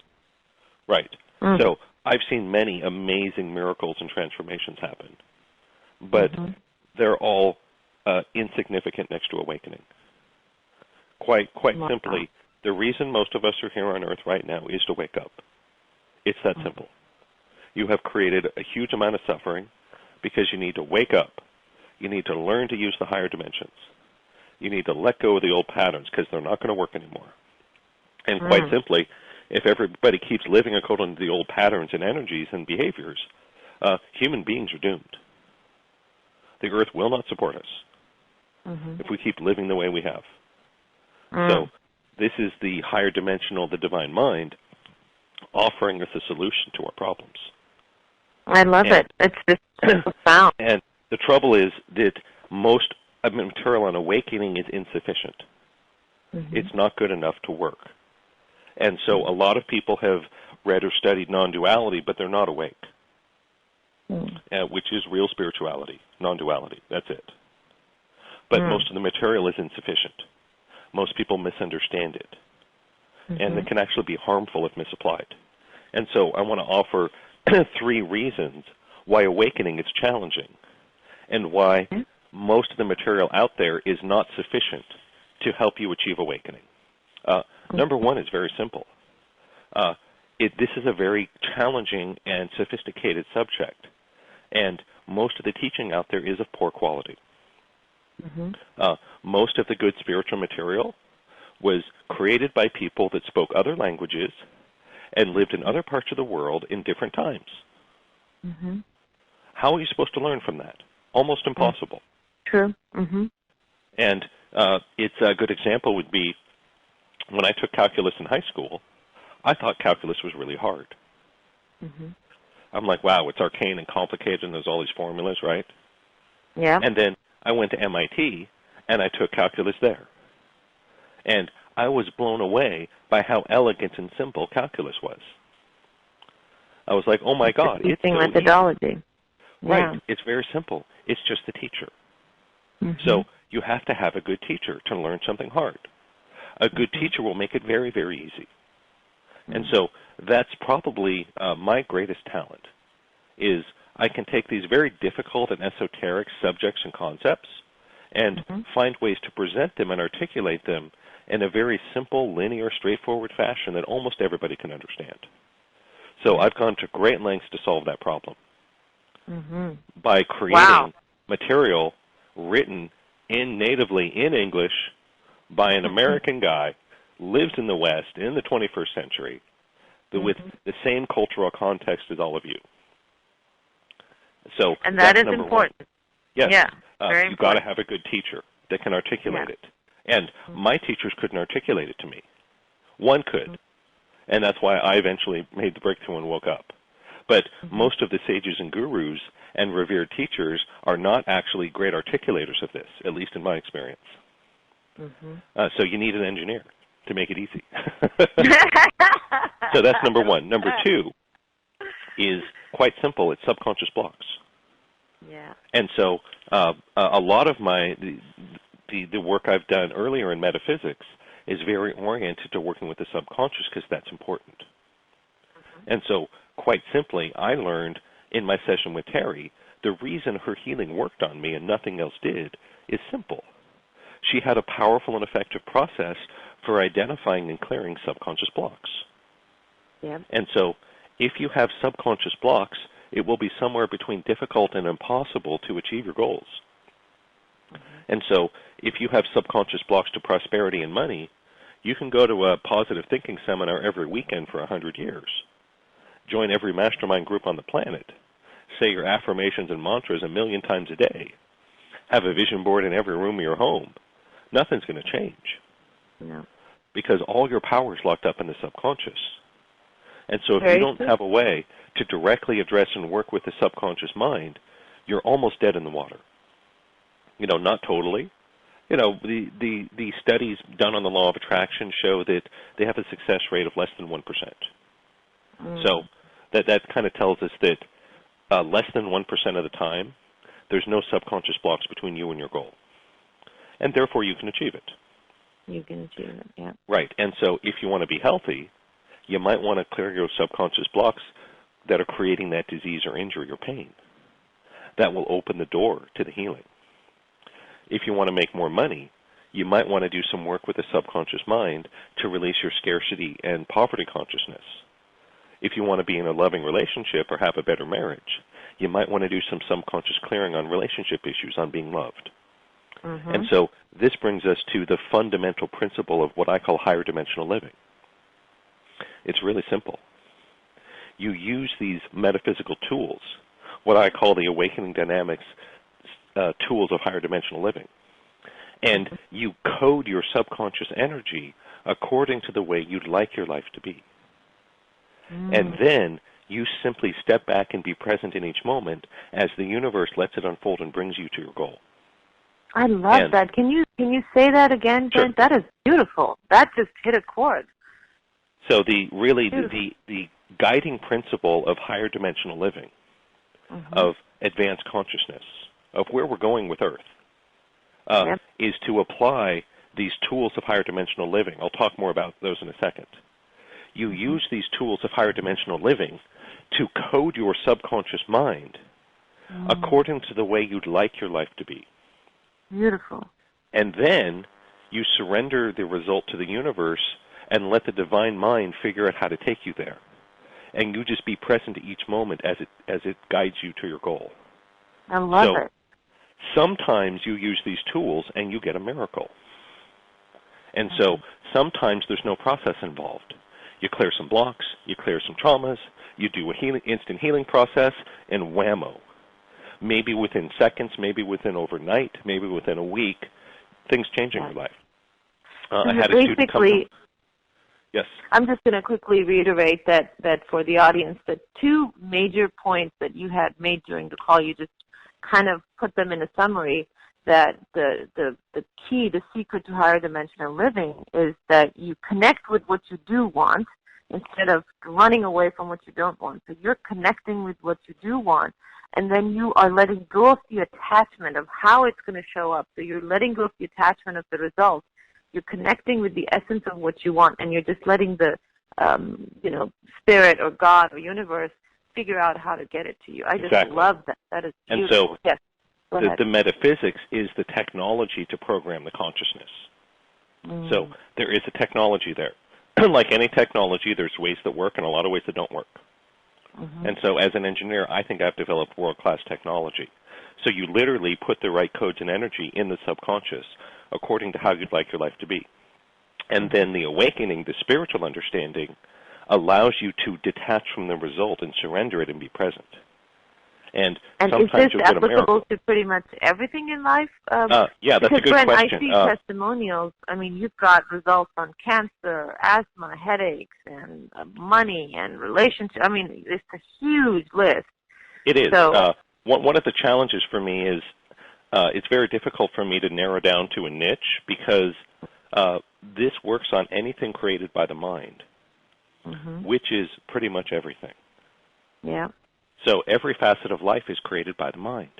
B: Right. So I've seen many amazing miracles and transformations happen. But they're all insignificant next to awakening. Quite simply, the reason most of us are here on Earth right now is to wake up. It's that simple. You have created a huge amount of suffering because you need to wake up. You need to learn to use the higher dimensions. You need to let go of the old patterns because they're not going to work anymore. And quite simply, if everybody keeps living according to the old patterns and energies and behaviors, human beings are doomed. The Earth will not support us if we keep living the way we have. So this is the higher dimensional, the divine mind, offering us a solution to our problems.
A: I love it. It's just profound.
B: And the trouble is that most material on awakening is insufficient. It's not good enough to work. And so a lot of people have read or studied non-duality, but they're not awake, which is real spirituality, non-duality. That's it. But most of the material is insufficient. Most people misunderstand it. And it can actually be harmful if misapplied. And so I want to offer 3 reasons why awakening is challenging and why most of the material out there is not sufficient to help you achieve awakening. Number 1 is very simple. This is a very challenging and sophisticated subject, and most of the teaching out there is of poor quality. Most of the good spiritual material was created by people that spoke other languages and lived in other parts of the world in different times. How are you supposed to learn from that? Almost impossible.
A: True.
B: And it's a good example would be when I took calculus in high school, I thought calculus was really hard. I'm like, wow, it's arcane and complicated and there's all these formulas, right?
A: Yeah.
B: And then I went to MIT and I took calculus there. And I was blown away by how elegant and simple calculus was. I was like, oh my God, it's so
A: methodology.
B: Easy. Right. It's very simple. It's just the teacher. So you have to have a good teacher to learn something hard. A good teacher will make it very, very easy. And so that's probably my greatest talent is I can take these very difficult and esoteric subjects and concepts and find ways to present them and articulate them in a very simple, linear, straightforward fashion that almost everybody can understand. So I've gone to great lengths to solve that problem by creating material written natively in English by an American guy, lives in the West in the 21st century, with the same cultural context as all of you. So
A: and that is important.
B: 1. Yes.
A: Yeah,
B: you've got to have a good teacher that can articulate it. And my teachers couldn't articulate it to me. One could. And that's why I eventually made the breakthrough and woke up. But most of the sages and gurus and revered teachers are not actually great articulators of this, at least in my experience. So you need an engineer to make it easy. So that's number one. Number two is quite simple. It's subconscious blocks.
A: Yeah.
B: And so a lot of the work I've done earlier in metaphysics is very oriented to working with the subconscious because that's important. And so quite simply, I learned in my session with Terry, the reason her healing worked on me and nothing else did is simple. She had a powerful and effective process for identifying and clearing subconscious blocks.
A: Yeah.
B: And so if you have subconscious blocks, it will be somewhere between difficult and impossible to achieve your goals. And so if you have subconscious blocks to prosperity and money, you can go to a positive thinking seminar every weekend for 100 years. Join every mastermind group on the planet. Say your affirmations and mantras 1 million times a day. Have a vision board in every room of your home. Nothing's going to change.
A: No.
B: Because all your power is locked up in the subconscious. And so if
A: Very
B: you don't
A: true.
B: have a way to directly address and work with the subconscious mind, you're almost dead in the water. You know, not totally. You know, the studies done on the law of attraction show that they have a success rate of less than 1%. So that kind of tells us that less than 1% of the time, there's no subconscious blocks between you and your goal. And therefore, you can achieve it.
A: You can achieve it, yeah.
B: Right. And so if you want to be healthy, you might want to clear your subconscious blocks that are creating that disease or injury or pain. That will open the door to the healing. If you want to make more money, you might want to do some work with the subconscious mind to release your scarcity and poverty consciousness. If you want to be in a loving relationship or have a better marriage, you might want to do some subconscious clearing on relationship issues, on being loved. And so this brings us to the fundamental principle of what I call higher dimensional living. It's really simple. You use these metaphysical tools, what I call the awakening dynamics tools of higher dimensional living, and you code your subconscious energy according to the way you'd like your life to be. And then you simply step back and be present in each moment as the universe lets it unfold and brings you to your goal.
A: I love that. Can you say that again, Brent?
B: Sure.
A: That is beautiful. That just hit a chord.
B: So the guiding principle of higher dimensional living, of advanced consciousness, of where we're going with Earth, is to apply these tools of higher dimensional living. I'll talk more about those in a second. You use these tools of higher dimensional living to code your subconscious mind according to the way you'd like your life to be.
A: Beautiful.
B: And then you surrender the result to the universe and let the divine mind figure out how to take you there. And you just be present at each moment as it guides you to your goal.
A: I love it.
B: Sometimes you use these tools and you get a miracle. And so sometimes there's no process involved. You clear some blocks, you clear some traumas, you do an instant healing process, and whammo. Maybe within seconds, maybe within overnight, maybe within a week, things change in your life. I had a student come to... Yes.
A: I'm just going to quickly reiterate that for the audience, the two major points that you had made during the call, you just kind of put them in a summary, that the key, the secret to higher dimensional living is that you connect with what you do want instead of running away from what you don't want. So you're connecting with what you do want, and then you are letting go of the attachment of how it's going to show up. So you're letting go of the attachment of the results. You're connecting with the essence of what you want, and you're just letting the, spirit or God or universe figure out how to get it to you. I just love that. That is beautiful.
B: And so the metaphysics is the technology to program the consciousness. So there is a technology there. Like any technology, there's ways that work and a lot of ways that don't work. And so as an engineer, I think I've developed world-class technology. So you literally put the right codes and energy in the subconscious according to how you'd like your life to be. And then the awakening, the spiritual understanding, allows you to detach from the result and surrender it and be present.
A: And is
B: sometimes
A: this
B: you'll get a miracle.
A: applicable to pretty much everything in life?
B: Yeah, that's a good
A: Brent,
B: question.
A: I see testimonials. I mean, you've got results on cancer, asthma, headaches, and money and relationships. I mean, it's a huge list.
B: It is.
A: So,
B: one of the challenges for me is it's very difficult for me to narrow down to a niche because this works on anything created by the mind, which is pretty much everything.
A: Yeah.
B: So every facet of life is created by the mind.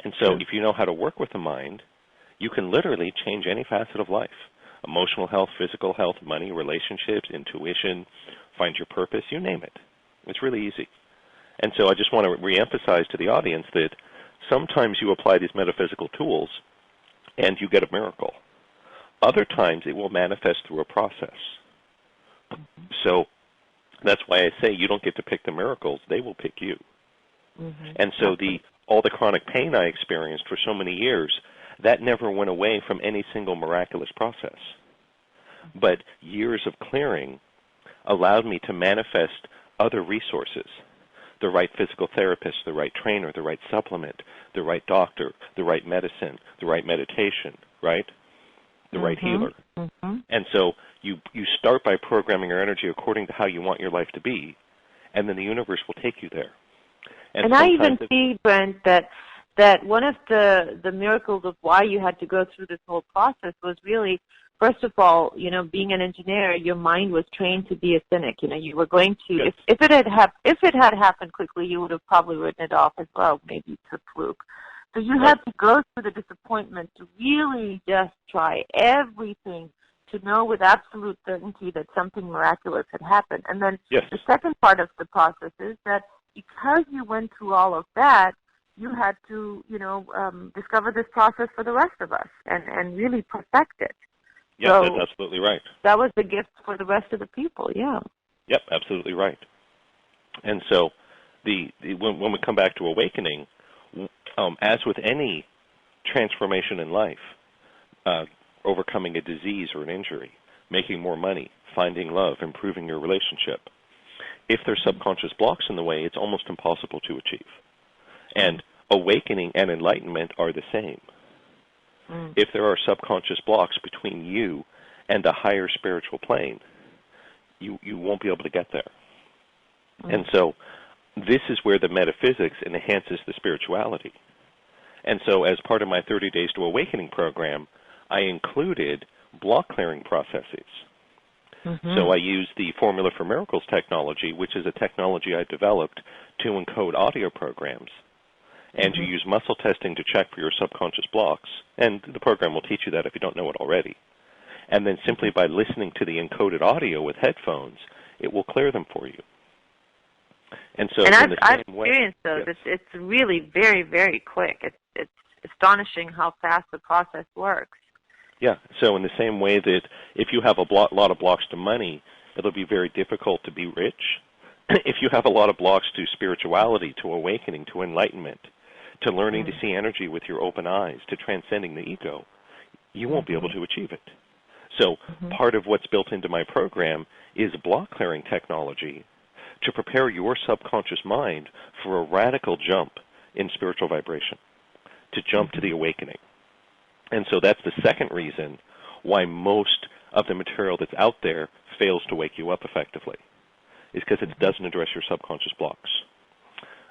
B: And so if you know how to work with the mind, you can literally change any facet of life. Emotional health, physical health, money, relationships, intuition, find your purpose, you name it. It's really easy. And so I just want to reemphasize to the audience that sometimes you apply these metaphysical tools and you get a miracle. Other times it will manifest through a process. So that's why I say you don't get to pick the miracles, they will pick you. And so all the chronic pain I experienced for so many years, that never went away from any single miraculous process. But years of clearing allowed me to manifest other resources, the right physical therapist, the right trainer, the right supplement, the right doctor, the right medicine, the right meditation, right? The right healer. And so you start by programming your energy according to how you want your life to be, and then the universe will take you there.
A: And I even see, Brent, that one of the miracles of why you had to go through this whole process was really, first of all, you know, being an engineer, your mind was trained to be a cynic. You know, you were going to, if it had happened quickly, you would have probably written it off as well. Maybe it's a fluke. So you had to go through the disappointment to really just try everything to know with absolute certainty that something miraculous had happened. And then the second part of the process is that because you went through all of that, you had to, you know, discover this process for the rest of us and really perfect it.
B: Yeah, so that's absolutely right.
A: That was the gift for the rest of the people, yeah.
B: Yep, absolutely right. And so when we come back to awakening, as with any transformation in life, overcoming a disease or an injury, making more money, finding love, improving your relationship, if there's subconscious blocks in the way, it's almost impossible to achieve. And awakening and enlightenment are the same. If there are subconscious blocks between you and a higher spiritual plane, you won't be able to get there. And so this is where the metaphysics enhances the spirituality. And so as part of my 30 Days to Awakening program, I included block clearing processes. So I use the Formula for Miracles technology, which is a technology I developed to encode audio programs. And you use muscle testing to check for your subconscious blocks. And the program will teach you that if you don't know it already. And then simply by listening to the encoded audio with headphones, it will clear them for you. And so
A: I've experienced those. It's really very, very quick. It's astonishing how fast the process works.
B: Yeah, so in the same way that if you have a lot of blocks to money, it'll be very difficult to be rich. If you have a lot of blocks to spirituality, to awakening, to enlightenment, to learning to see energy with your open eyes, to transcending the ego, you won't be able to achieve it. So part of what's built into my program is block clearing technology to prepare your subconscious mind for a radical jump in spiritual vibration, to jump to the awakening. And so that's the second reason why most of the material that's out there fails to wake you up effectively, is because it doesn't address your subconscious blocks.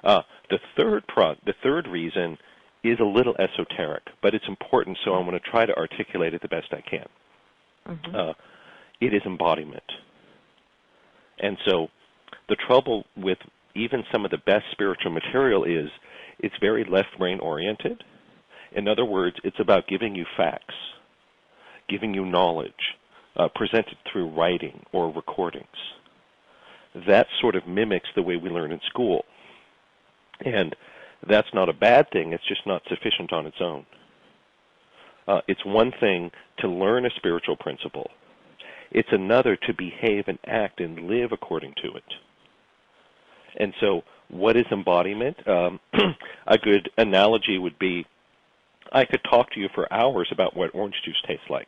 B: The third reason is a little esoteric, but it's important, so I'm going to try to articulate it the best I can. It is embodiment. And so the trouble with even some of the best spiritual material is it's very left-brain oriented. In other words, it's about giving you facts, giving you knowledge, presented through writing or recordings. That sort of mimics the way we learn in school. And that's not a bad thing, it's just not sufficient on its own. It's one thing to learn a spiritual principle. It's another to behave and act and live according to it. And so what is embodiment? A good analogy would be, I could talk to you for hours about what orange juice tastes like,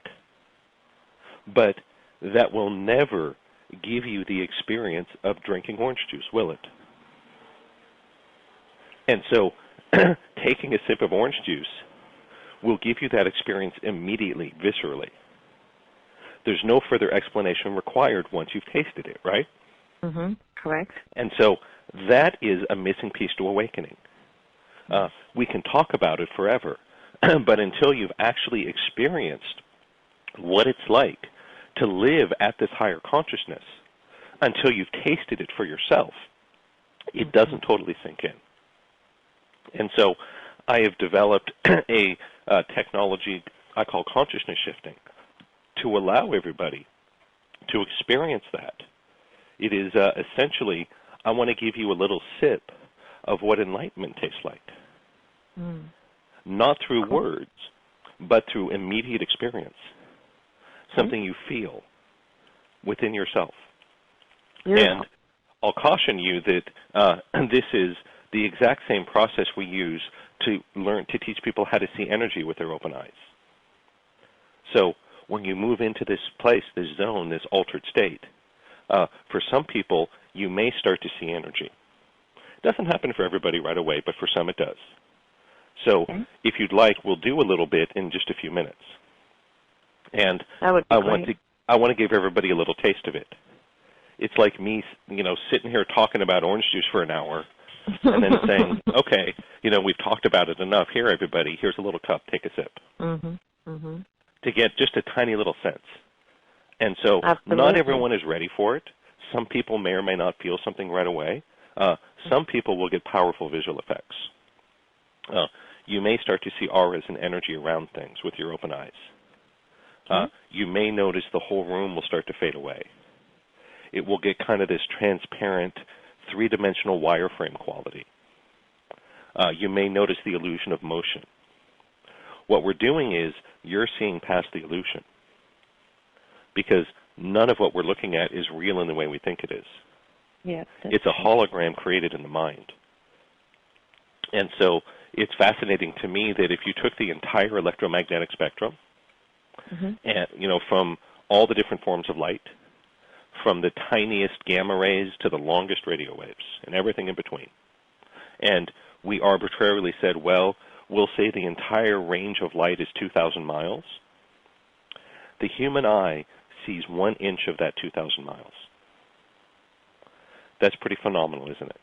B: but that will never give you the experience of drinking orange juice, will it? And so taking a sip of orange juice will give you that experience immediately, viscerally. There's no further explanation required once you've tasted it, right?
A: Mm-hmm. Correct.
B: And so that is a missing piece to awakening. We can talk about it forever, but until you've actually experienced what it's like to live at this higher consciousness, until you've tasted it for yourself, it doesn't totally sink in. And so I have developed a technology I call consciousness shifting to allow everybody to experience that. It is essentially, I want to give you a little sip of what enlightenment tastes like. Not through words, but through immediate experience. Something you feel within yourself. And I'll caution you that this is the exact same process we use to teach people how to see energy with their open eyes. So when you move into this place, this zone, this altered state, for some people, you may start to see energy. It doesn't happen for everybody right away, but for some it does. So if you'd like, we'll do a little bit in just a few minutes. And I want to give everybody a little taste of it. It's like me, sitting here talking about orange juice for an hour and then saying, okay, we've talked about it enough. Here, everybody, here's a little cup. Take a sip. To get just a tiny little sense. And so not everyone is ready for it. Some people may or may not feel something right away. Some people will get powerful visual effects. You may start to see auras and energy around things with your open eyes. You may notice the whole room will start to fade away. It will get kind of this transparent, three-dimensional wireframe quality. You may notice the illusion of motion. What we're doing is you're seeing past the illusion, because none of what we're looking at is real in the way we think it is.
A: Yeah,
B: it's a hologram created in the mind. And so it's fascinating to me that if you took the entire electromagnetic spectrum, and from all the different forms of light, from the tiniest gamma rays to the longest radio waves and everything in between, and we arbitrarily said, well, we'll say the entire range of light is 2,000 miles, the human eye sees 1 inch of that 2,000 miles. That's pretty phenomenal, isn't it?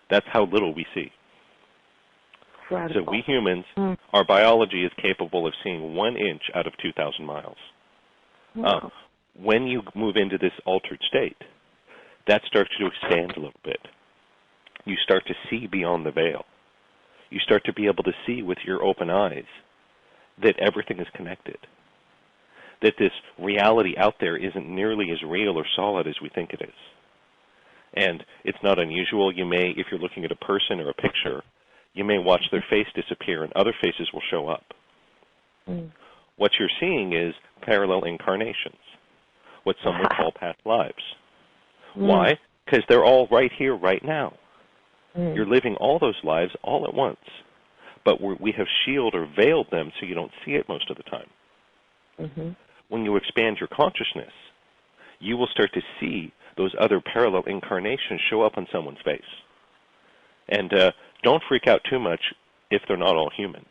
B: That's how little we see.
A: Incredible.
B: So we humans, our biology is capable of seeing 1 inch out of 2,000 miles.
A: Wow.
B: When you move into this altered state, that starts to expand a little bit. You start to see beyond the veil. You start to be able to see with your open eyes that everything is connected, that this reality out there isn't nearly as real or solid as we think it is. And it's not unusual. You may, if you're looking at a person or a picture, you may watch their face disappear and other faces will show up. What you're seeing is parallel incarnations, what some would call past lives. Why? Because they're all right here, right now. You're living all those lives all at once, but we have shielded or veiled them so you don't see it most of the time. When you expand your consciousness, you will start to see those other parallel incarnations show up on someone's face. And don't freak out too much if they're not all human.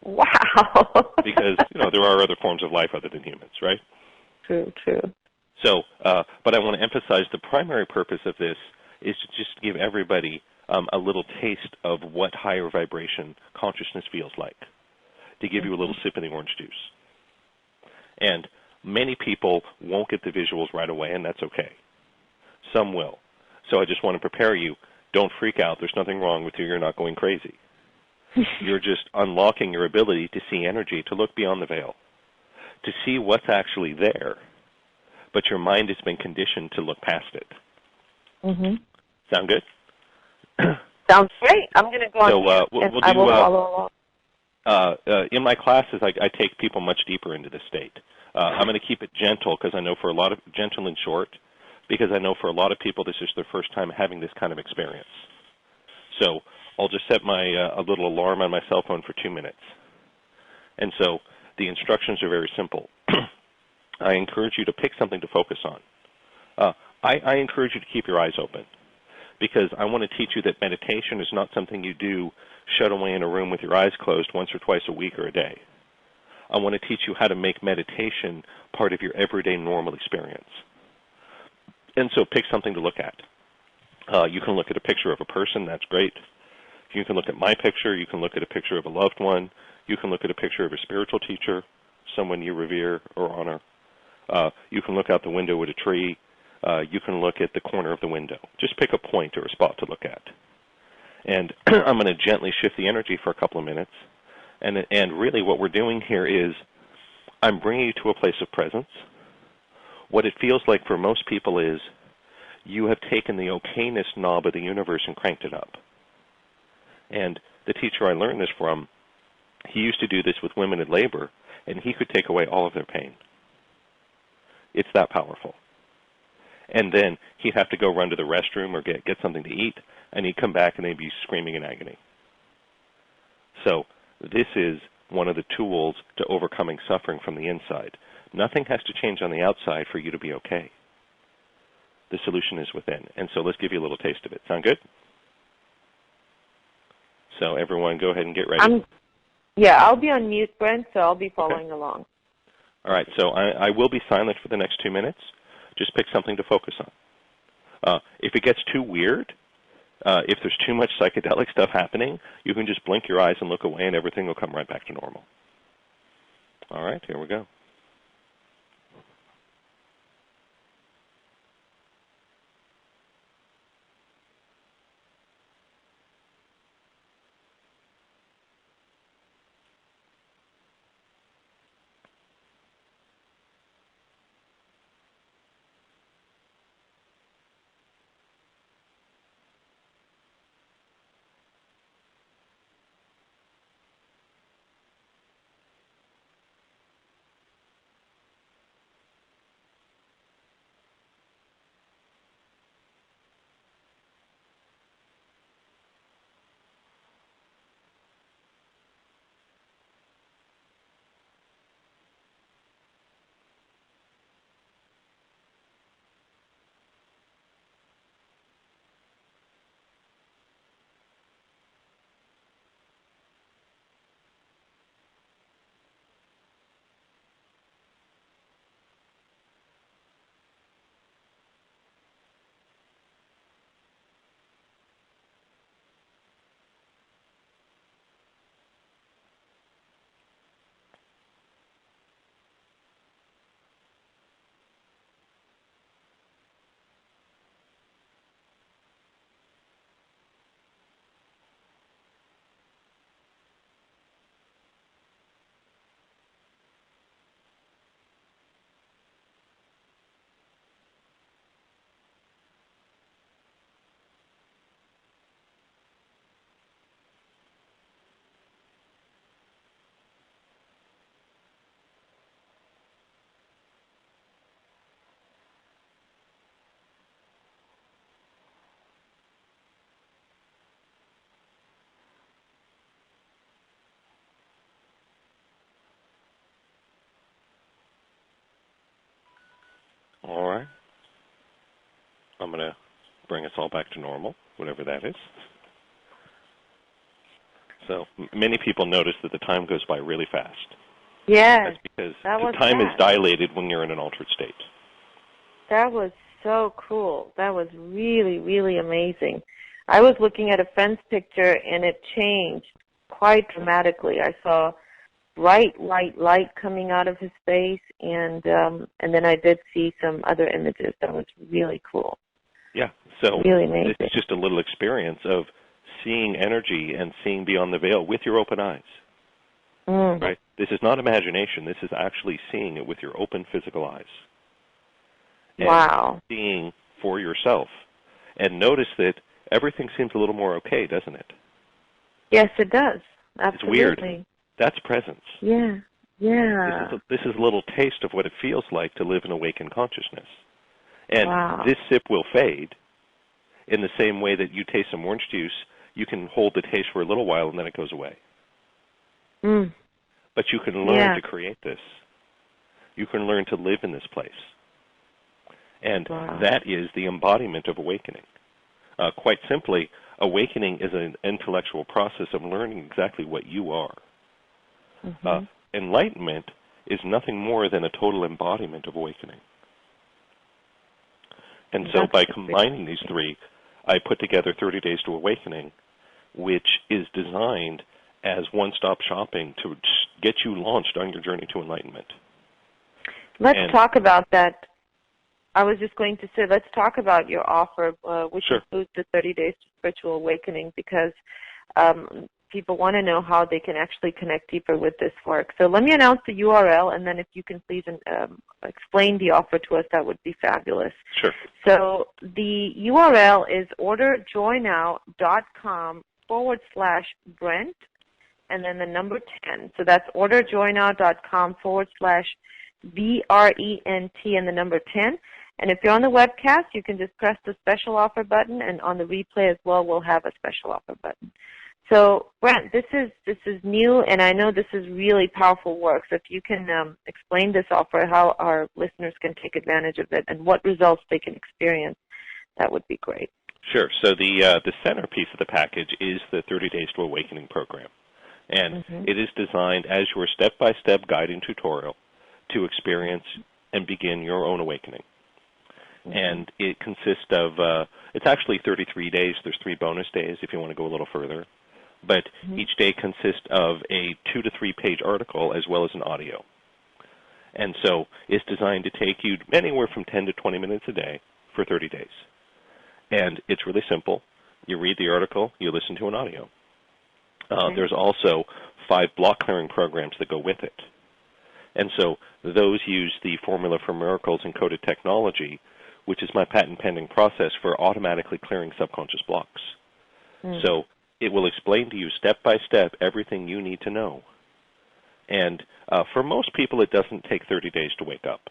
A: Wow.
B: Because, there are other forms of life other than humans, right?
A: True, true.
B: So, but I want to emphasize the primary purpose of this is to just give everybody a little taste of what higher vibration consciousness feels like, to give you a little sip of the orange juice. And many people won't get the visuals right away, and that's okay. Some will. So I just want to prepare you. Don't freak out. There's nothing wrong with you. You're not going crazy. You're just unlocking your ability to see energy, to look beyond the veil, to see what's actually there, but your mind has been conditioned to look past it. Sound good?
A: Sounds great. I'm going to go on
B: we'll
A: I will follow along.
B: In my classes, I take people much deeper into this state. I'm going to keep it gentle because I know for a lot of gentle and short, because I know for a lot of people this is their first time having this kind of experience. So I'll just set a little alarm on my cell phone for 2 minutes. And so the instructions are very simple. I encourage you to pick something to focus on. I encourage you to keep your eyes open. because I want to teach you that meditation is not something you do shut away in a room with your eyes closed once or twice a week or a day. I want to teach you how to make meditation part of your everyday normal experience. And so pick something to look at. You can look at a picture of a person, that's great. You can look at my picture, you can look at a picture of a loved one, you can look at a picture of a spiritual teacher, someone you revere or honor. You can look out the window at a tree. You can look at the corner of the window. Just pick a point or a spot to look at. And I'm going to gently shift the energy for a couple of minutes. And really what we're doing here is I'm bringing you to a place of presence. What it feels like for most people is you have taken the okayness knob of the universe and cranked it up. And the teacher I learned this from, he used to do this with women in labor, and he could take away all of their pain. It's that powerful. And then he'd have to go run to the restroom or get something to eat, and he'd come back and they'd be screaming in agony. So this is one of the tools to overcoming suffering from the inside. Nothing has to change on the outside for you to be okay. The solution is within. And so let's give you a little taste of it. Sound good? So everyone go ahead and get ready.
A: Yeah, I'll be on mute, Brent, so I'll be following along.
B: All right, so I will be silent for the next 2 minutes. Just pick something to focus on. If it gets too weird, if there's too much psychedelic stuff happening, you can just blink your eyes and look away and everything will come right back to normal. All right, here we go. All right. I'm going to bring us all back to normal, whatever that is. So many people notice that the time goes by really fast.
A: Yes.
B: That's because the time is dilated when you're in an altered state.
A: That was so cool. That was really, really amazing. I was looking at a friend's picture, and it changed quite dramatically. I saw bright white light coming out of his face, and then I did see some other images. That was really cool.
B: Yeah, so
A: really amazing.
B: It's just a little experience of seeing energy and seeing beyond the veil with your open eyes. Right? This is not imagination. This is actually seeing it with your open physical eyes. And
A: wow.
B: Seeing for yourself. And notice that everything seems a little more okay, doesn't it?
A: Yes, it does. Absolutely.
B: It's weird. That's presence.
A: Yeah. Yeah.
B: This is a little taste of what it feels like to live in awakened consciousness. And
A: wow.
B: This sip will fade in the same way that you taste some orange juice. You can hold the taste for a little while and then it goes away. But you can learn to create this. You can learn to live in this place. And that is the embodiment of awakening. Quite simply, awakening is an intellectual process of learning exactly what you are. Enlightenment is nothing more than a total embodiment of awakening. And so by combining these three, I put together 30 Days to Awakening, which is designed as one-stop shopping to get you launched on your journey to enlightenment.
A: Let's talk about that. I was just going to say, let's talk about your offer, which includes the 30 Days to Spiritual Awakening, because people want to know how they can actually connect deeper with this work. So let me announce the URL, and then if you can please explain the offer to us, that would be fabulous.
B: Sure.
A: So the URL is orderjoynow.com/Brent, and then the number 10. So that's orderjoynow.com/BRENT and the number 10. And if you're on the webcast, you can just press the special offer button, and on the replay as well, we'll have a special offer button. So, Brent, this is new, and I know this is really powerful work. So if you can explain this offer, how our listeners can take advantage of it, and what results they can experience, that would be great.
B: Sure. So the centerpiece of the package is the 30 Days to Awakening program. And it is designed as your step-by-step guiding tutorial to experience and begin your own awakening. And it consists of, it's actually 33 days. There's 3 bonus days if you want to go a little further. But each day consists of a 2 to 3 page article as well as an audio. And so it's designed to take you anywhere from 10 to 20 minutes a day for 30 days. And it's really simple. You read the article, you listen to an audio. There's also 5 block clearing programs that go with it. And so those use the Formula for Miracles encoded technology, which is my patent-pending process for automatically clearing subconscious blocks. So it will explain to you step-by-step everything you need to know. And for most people, it doesn't take 30 days to wake up.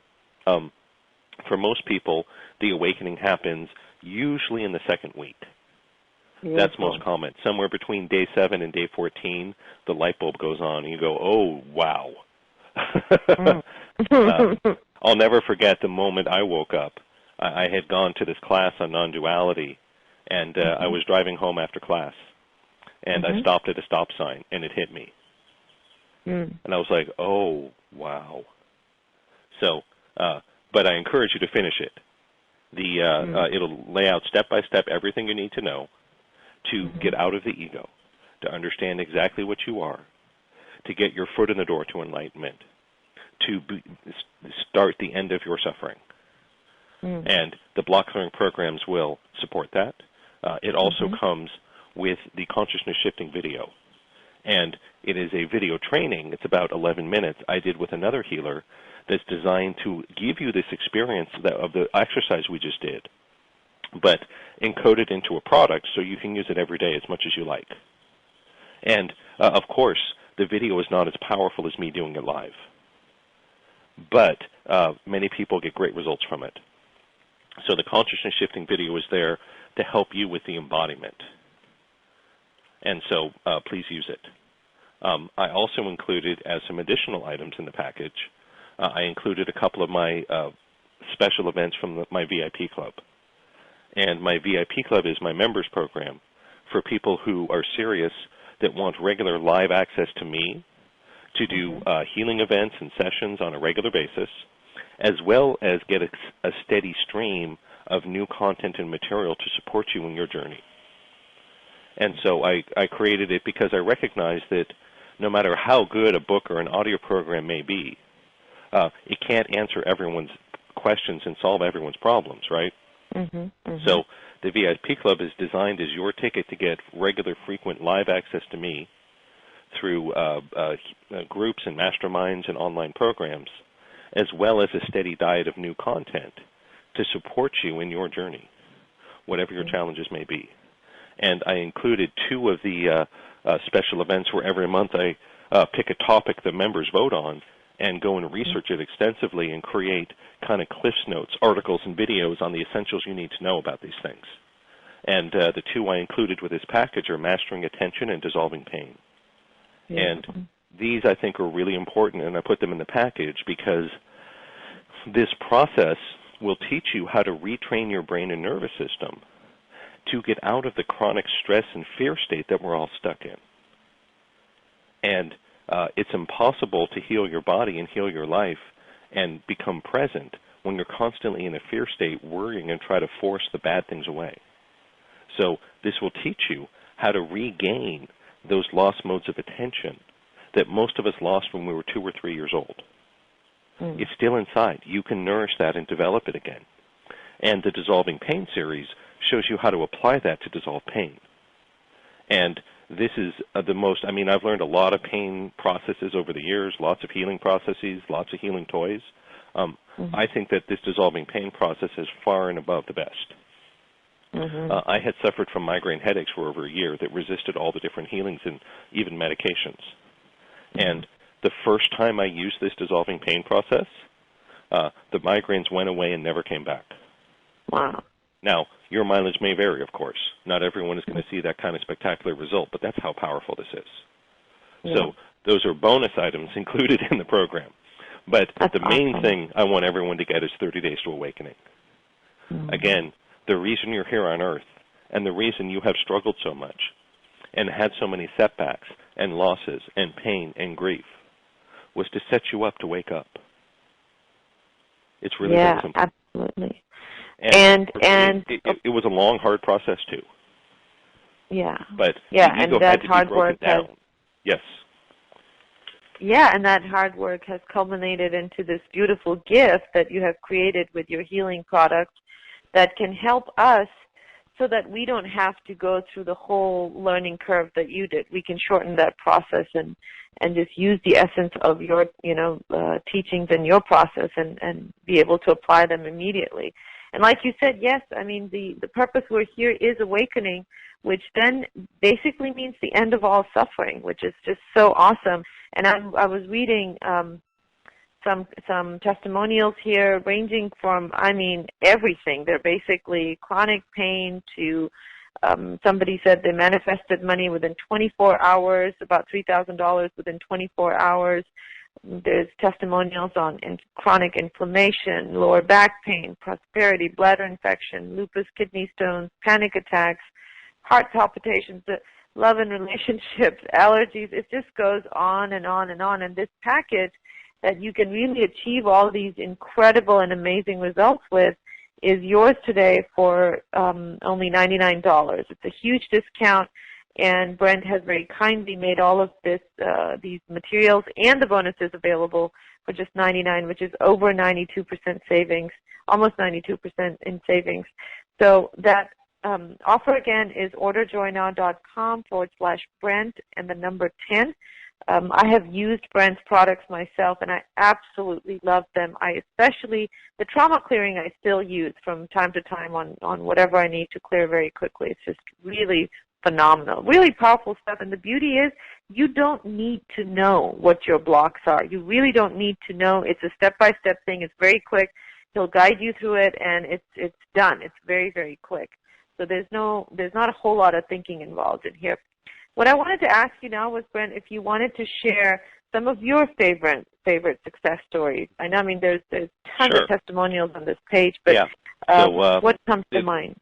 B: For most people, the awakening happens usually in the second week. That's most common. Somewhere between day 7 and day 14, the light bulb goes on, and you go, oh, wow. I'll never forget the moment I woke up. I had gone to this class on non-duality, and I was driving home after class, and I stopped at a stop sign, and it hit me. And I was like, oh, wow. So, but I encourage you to finish it. It'll lay out step-by-step everything you need to know to get out of the ego, to understand exactly what you are, to get your foot in the door to enlightenment, to start the end of your suffering. And the block clearing programs will support that. It also comes with the consciousness shifting video. And it is a video training. It's about 11 minutes I did with another healer that's designed to give you this experience of the exercise we just did, but encoded into a product so you can use it every day as much as you like. And, of course, the video is not as powerful as me doing it live. But many people get great results from it. So the consciousness shifting video is there to help you with the embodiment. And so please use it. I also included, as some additional items in the package, I included a couple of my special events from my VIP club. And my VIP club is my members program for people who are serious that want regular live access to me, to do healing events and sessions on a regular basis, as well as get a steady stream of new content and material to support you in your journey. And so I created it because I recognize that no matter how good a book or an audio program may be, it can't answer everyone's questions and solve everyone's problems, right? So the VIP Club is designed as your ticket to get regular, frequent live access to me through groups and masterminds and online programs, as well as a steady diet of new content to support you in your journey, whatever your challenges may be. And I included 2 of the special events where every month I pick a topic the members vote on and go and research it extensively and create kind of Cliff's Notes, articles and videos on the essentials you need to know about these things. And the 2 I included with this package are Mastering Attention and Dissolving Pain. And these, I think, are really important, and I put them in the package because this process will teach you how to retrain your brain and nervous system to get out of the chronic stress and fear state that we're all stuck in. And it's impossible to heal your body and heal your life and become present when you're constantly in a fear state, worrying and try to force the bad things away. So this will teach you how to regain those lost modes of attention that most of us lost when we were 2 or 3 years old. It's still inside. You can nourish that and develop it again. And the Dissolving Pain series shows you how to apply that to dissolve pain. And this is the most, I mean, I've learned a lot of pain processes over the years, lots of healing processes, lots of healing toys. I think that this Dissolving Pain process is far and above the best. I had suffered from migraine headaches for over a year that resisted all the different healings and even medications. And the first time I used this Dissolving Pain process, the migraines went away and never came back.
A: Wow.
B: Now, your mileage may vary, of course. Not everyone is going to see that kind of spectacular result, but that's how powerful this is. Yeah. So those are bonus items included in the program. But the main thing I want everyone to get is 30 Days to Awakening. Again, the reason you're here on Earth and the reason you have struggled so much and had so many setbacks and losses and pain and grief was to set you up to wake up. It's really very simple.
A: Yeah, absolutely.
B: And it was a long, hard process too.
A: Yeah.
B: But
A: and that hard work
B: down. Yes.
A: Yeah, and that hard work has culminated into this beautiful gift that you have created with your healing products that can help us so that we don't have to go through the whole learning curve that you did. We can shorten that process and just use the essence of your, teachings and your process and be able to apply them immediately. And like you said, yes, I mean, the purpose we're here is awakening, which then basically means the end of all suffering, which is just so awesome. And I was reading some testimonials here ranging from, I mean, everything. They're basically chronic pain to somebody said they manifested money within 24 hours, about $3,000 within 24 hours. There's testimonials on chronic inflammation, lower back pain, prosperity, bladder infection, lupus, kidney stones, panic attacks, heart palpitations, love and relationships, allergies. It just goes on and on and on. And this package that you can really achieve all these incredible and amazing results with is yours today for only $99. It's a huge discount. And Brent has very kindly made all of these materials and the bonuses available for just $99, which is over 92% savings, almost 92% in savings. So that offer again is orderjoynow.com/Brent and the number 10. I have used Brent's products myself, and I absolutely love them. Especially the trauma clearing I still use from time to time on whatever I need to clear very quickly. It's just really phenomenal, really powerful stuff. And the beauty is you don't need to know what your blocks are. You really don't need to know. It's a step-by-step thing. It's very quick. He'll guide you through it, and it's done. It's very, very quick. So there's not a whole lot of thinking involved in here. What I wanted to ask you now was, Brent, if you wanted to share some of your favorite success stories. I know, I mean, there's tons of testimonials on this page, but what comes to mind?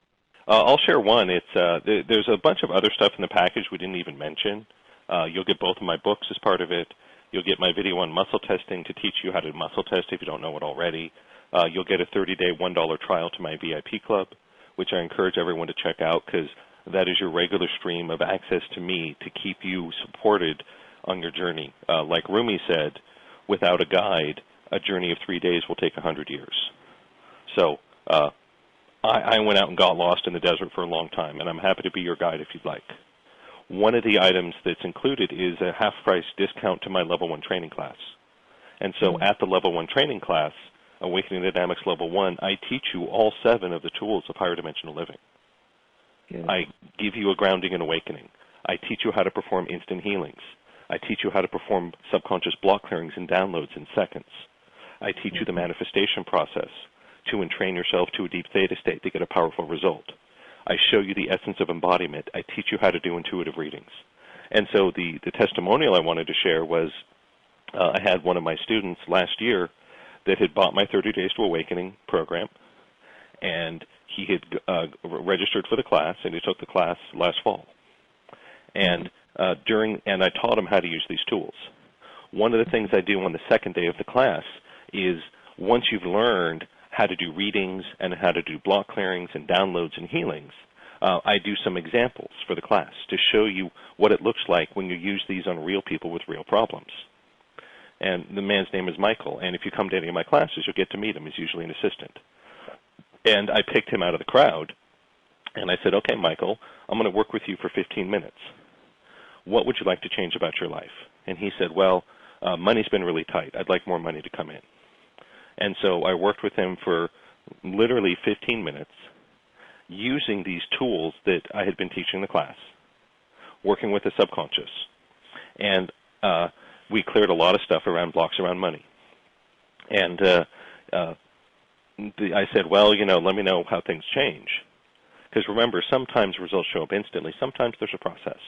B: I'll share one. There's a bunch of other stuff in the package we didn't even mention. You'll get both of my books as part of it. You'll get my video on muscle testing to teach you how to muscle test if you don't know it already. You'll get a 30-day $1 trial to my VIP club, which I encourage everyone to check out because that is your regular stream of access to me to keep you supported on your journey. Like Rumi said, without a guide, a journey of 3 days will take 100 years. So I went out and got lost in the desert for a long time, and I'm happy to be your guide if you'd like. One of the items that's included is a half-price discount to my Level 1 training class. And so at the Level 1 training class, Awakening Dynamics Level 1, I teach you all 7 of the tools of higher dimensional living. I give you a grounding and awakening. I teach you how to perform instant healings. I teach you how to perform subconscious block clearings and downloads in seconds. I teach you the manifestation process to entrain yourself to a deep theta state to get a powerful result. I show you the essence of embodiment. I teach you how to do intuitive readings. And so the testimonial I wanted to share was I had one of my students last year that had bought my 30 Days to Awakening program, and he had registered for the class, and he took the class last fall. And I taught him how to use these tools. One of the things I do on the second day of the class is, once you've learned how to do readings and how to do block clearings and downloads and healings, I do some examples for the class to show you what it looks like when you use these on real people with real problems. And the man's name is Michael, and if you come to any of my classes, you'll get to meet him. He's usually an assistant. And I picked him out of the crowd, and I said, okay, Michael, I'm going to work with you for 15 minutes. What would you like to change about your life? And he said, well, money's been really tight. I'd like more money to come in. And so I worked with him for literally 15 minutes using these tools that I had been teaching the class, working with the subconscious. And we cleared a lot of stuff around blocks around money. And I said, well, let me know how things change. Because remember, sometimes results show up instantly. Sometimes there's a process.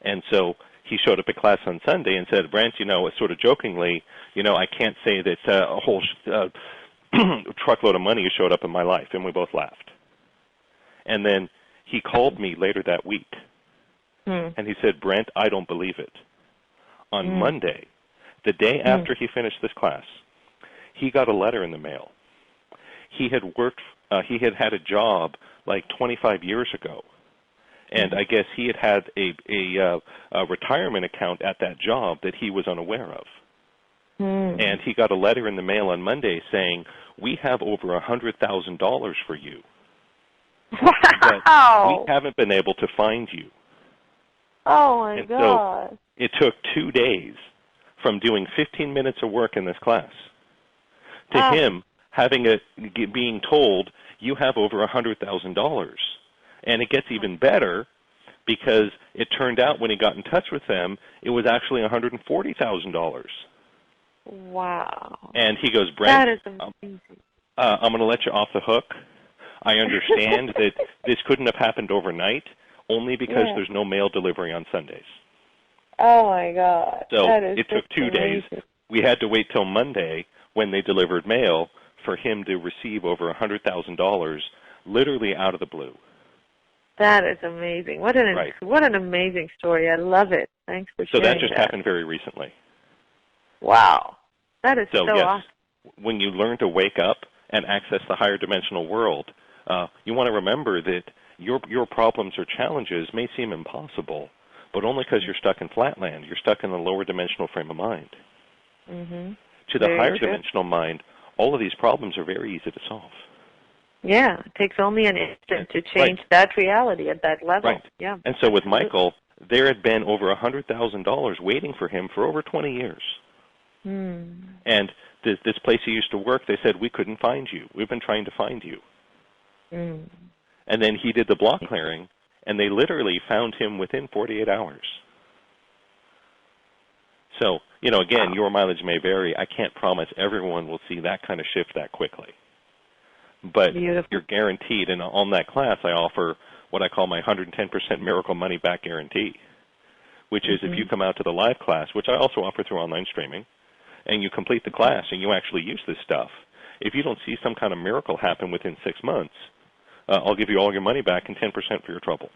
B: And so he showed up at class on Sunday and said, Brent, sort of jokingly, I can't say that a whole truckload of money showed up in my life. And we both laughed. And then he called me later that week. And he said, Brent, I don't believe it. On Monday, the day after he finished this class, he got a letter in the mail. He had had a job like 25 years ago. And I guess he had a retirement account at that job that he was unaware of. And he got a letter in the mail on Monday saying, we have over $100,000 for you. But we haven't been able to find you.
A: Oh, my God.
B: So it took 2 days from doing 15 minutes of work in this class to him being told, you have over $100,000. And it gets even better because it turned out when he got in touch with them, it was actually $140,000.
A: Wow.
B: And he goes, Brent,
A: that is amazing.
B: I'm going to let you off the hook. I understand that this couldn't have happened overnight, only because there's no mail delivery on Sundays.
A: Oh, my God.
B: So it took 2 days. We had to wait till Monday when they delivered mail for him to receive over $100,000 literally out of the blue.
A: That is amazing. What an amazing story. I love it. Thanks for sharing
B: that. So that just happened very recently.
A: Wow. That is so awesome.
B: When you learn to wake up and access the higher dimensional world, you want to remember that your problems or challenges may seem impossible, but only because you're stuck in flatland. You're stuck in a lower dimensional frame of mind. To the higher dimensional mind, all of these problems are very easy to solve.
A: Yeah, it takes only an instant to change that reality at that level.
B: Right.
A: Yeah.
B: And so with Michael, there had been over $100,000 waiting for him for over 20 years. And this place he used to work, they said, we couldn't find you. We've been trying to find you. And then he did the block clearing, and they literally found him within 48 hours. So, again, your mileage may vary. I can't promise everyone will see that kind of shift that quickly. But you're guaranteed, and on that class I offer what I call my 110% miracle money back guarantee, which is if you come out to the live class, which I also offer through online streaming, and you complete the class and you actually use this stuff, if you don't see some kind of miracle happen within 6 months, I'll give you all your money back and 10% for your trouble.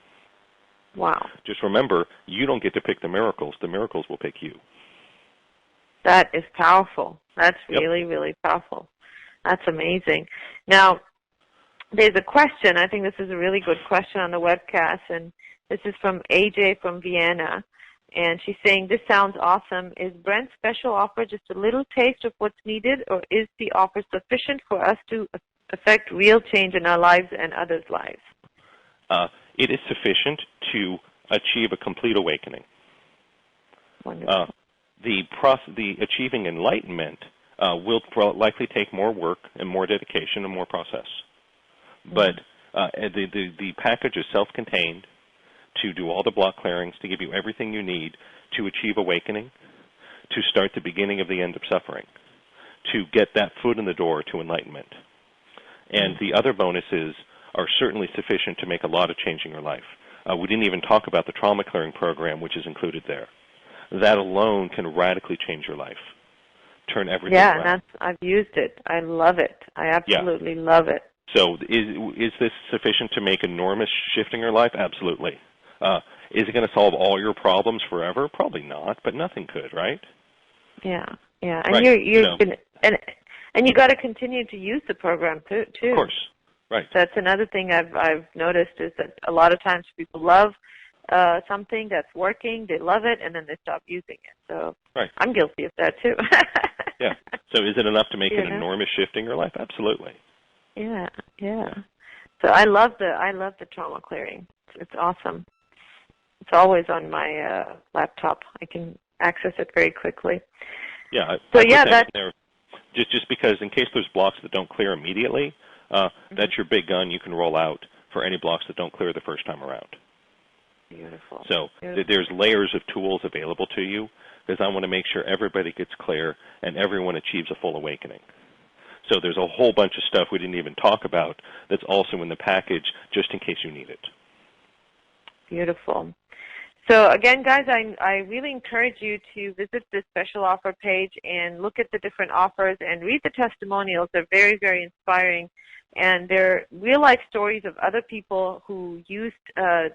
A: Wow.
B: Just remember, you don't get to pick the miracles will pick you.
A: That is powerful. That's really, really powerful. That's amazing. Now, there's a question. I think this is a really good question on the webcast, and this is from AJ from Vienna. And she's saying, this sounds awesome. Is Brent's special offer just a little taste of what's needed, or is the offer sufficient for us to affect real change in our lives and others' lives?
B: It is sufficient to achieve a complete awakening.
A: Wonderful.
B: The achieving enlightenment will likely take more work and more dedication and more process. But the package is self-contained to do all the block clearings, to give you everything you need to achieve awakening, to start the beginning of the end of suffering, to get that foot in the door to enlightenment. And the other bonuses are certainly sufficient to make a lot of change in your life. We didn't even talk about the trauma clearing program, which is included there. That alone can radically change your life, turn everything around.
A: Yeah, I've used it. I love it. I absolutely love it.
B: So is this sufficient to make enormous shift in your life? Absolutely. Is it going to solve all your problems forever? Probably not, but nothing could, right?
A: Yeah, yeah. And
B: right.
A: you've been and you got to continue to use the program too.
B: Of course. Right.
A: That's another thing I've noticed is that a lot of times people love something that's working, they love it, and then they stop using it. So
B: right.
A: I'm guilty of that too.
B: Yeah. So is it enough to make an enormous shift in your life? Absolutely.
A: Yeah, yeah. So I love the trauma clearing. It's awesome. It's always on my laptop. I can access it very quickly.
B: Yeah. I
A: so
B: put
A: yeah,
B: that in there just because in case there's blocks that don't clear immediately, that's your big gun you can roll out for any blocks that don't clear the first time around.
A: Beautiful.
B: So
A: Beautiful.
B: There's layers of tools available to you because I want to make sure everybody gets clear and everyone achieves a full awakening. So there's a whole bunch of stuff we didn't even talk about that's also in the package just in case you need it.
A: Beautiful. So again, guys, I really encourage you to visit this special offer page and look at the different offers and read the testimonials. They're very, very inspiring. And they're real-life stories of other people who used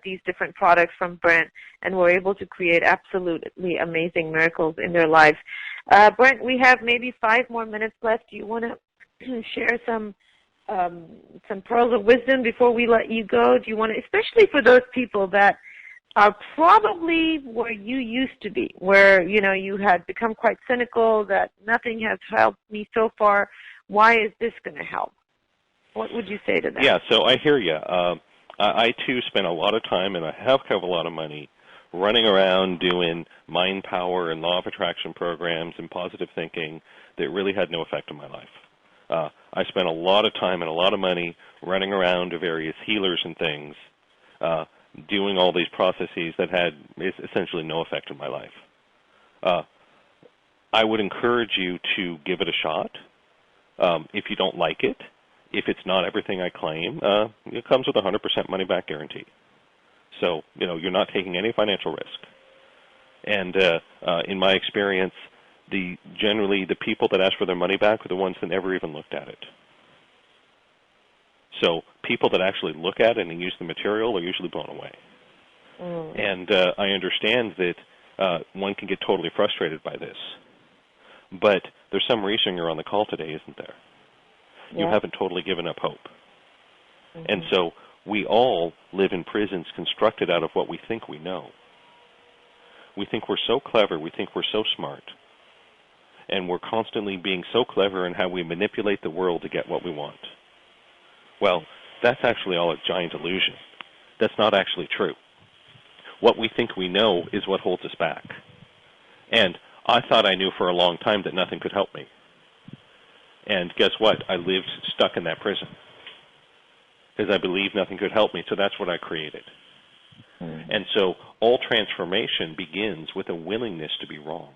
A: these different products from Brent and were able to create absolutely amazing miracles in their lives. Brent, we have maybe 5 more minutes left. Do you want to share some pearls of wisdom before we let you go? Do you want to, especially for those people that are probably where you used to be, where, you know, you had become quite cynical, that nothing has helped me so far. Why is this going to help? What would you say to that?
B: Yeah, so I hear you. I, too, spent a lot of time, and I have a lot of money, running around doing mind power and law of attraction programs and positive thinking that really had no effect on my life. I spent a lot of time and a lot of money running around to various healers and things, doing all these processes that had essentially no effect on my life. I would encourage you to give it a shot. If you don't like it, if it's not everything I claim, it comes with a 100% money-back guarantee. So, you know, you're not taking any financial risk. And in my experience, generally the people that ask for their money back are the ones that never even looked at it. So people that actually look at it and use the material are usually blown away. And I understand that one can get totally frustrated by this. But there's some reason you're on the call today, isn't there? You haven't totally given up hope. And so we all live in prisons constructed out of what we think we know. We think we're so clever, we think we're so smart, and we're constantly being so clever in how we manipulate the world to get what we want. Well, that's actually all a giant illusion. That's not actually true. What we think we know is what holds us back. And I thought I knew for a long time that nothing could help me. And guess what? I lived stuck in that prison because I believed nothing could help me, so that's what I created. And so all transformation begins with a willingness to be wrong,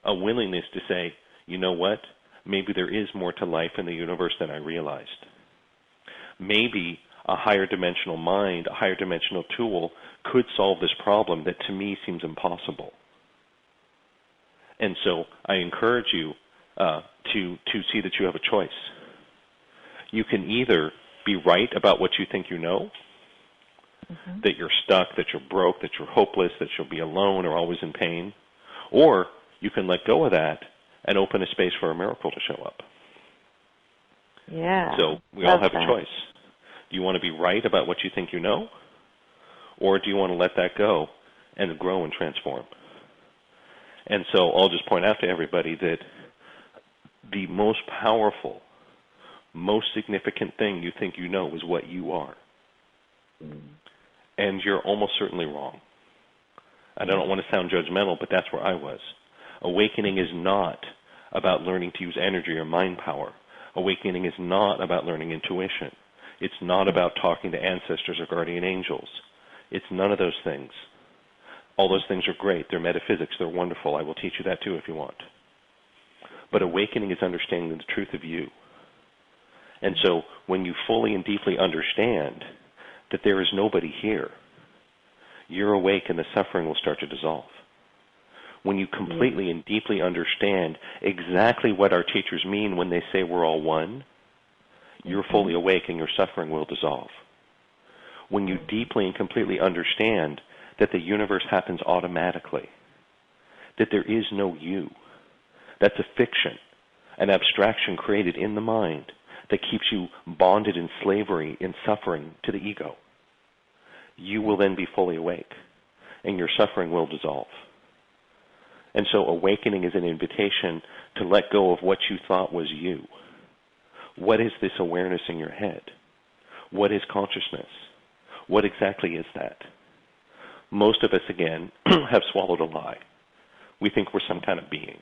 B: a willingness to say, you know what? Maybe there is more to life in the universe than I realized. Maybe a higher dimensional mind, a higher dimensional tool could solve this problem that to me seems impossible. And so I encourage you to see that you have a choice. You can either be right about what you think you know, that you're stuck, that you're broke, that you're hopeless, that you'll be alone or always in pain, or you can let go of that and open a space for a miracle to show up.
A: Yeah.
B: So we all have a choice. Do you want to be right about what you think you know, or do you want to let that go and grow and transform? And so I'll just point out to everybody that the most powerful, most significant thing you think you know is what you are. And you're almost certainly wrong. I don't want to sound judgmental, but that's where I was. Awakening is not about learning to use energy or mind power. Awakening is not about learning intuition. It's not about talking to ancestors or guardian angels. It's none of those things. All those things are great. They're metaphysics. They're wonderful. I will teach you that too if you want. But awakening is understanding the truth of you. And so when you fully and deeply understand that there is nobody here, you're awake and the suffering will start to dissolve. When you completely and deeply understand exactly what our teachers mean when they say we're all one, you're fully awake and your suffering will dissolve. When you deeply and completely understand that the universe happens automatically, that there is no you, that's a fiction, an abstraction created in the mind that keeps you bonded in slavery, in suffering to the ego, you will then be fully awake and your suffering will dissolve. And so awakening is an invitation to let go of what you thought was you. What is this awareness in your head? What is consciousness? What exactly is that? Most of us, again, have swallowed a lie. We think we're some kind of being.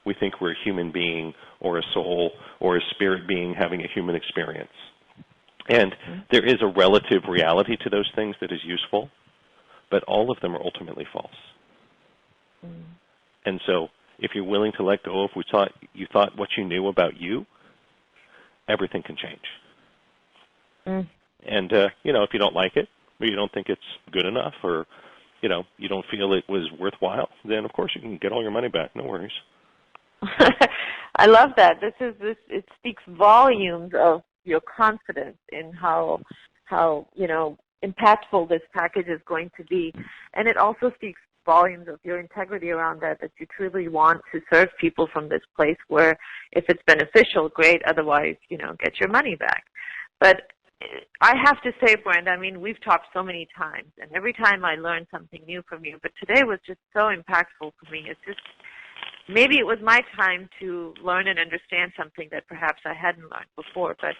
B: We think we're a human being or a soul or a spirit being having a human experience. And there is a relative reality to those things that is useful, but all of them are ultimately false. And so if you're willing to let go of what you thought what you knew about you, everything can change. And, if you don't like it, or you don't think it's good enough, or, you don't feel it was worthwhile, then, of course, you can get all your money back. No worries.
A: I love that. It speaks volumes of your confidence in how impactful this package is going to be. And it also speaks volumes of your integrity around that you truly want to serve people from this place where if it's beneficial, great, otherwise, get your money back. But I have to say, Brent, we've talked so many times, and every time I learn something new from you, but today was just so impactful for me. It's just, maybe it was my time to learn and understand something that perhaps I hadn't learned before, but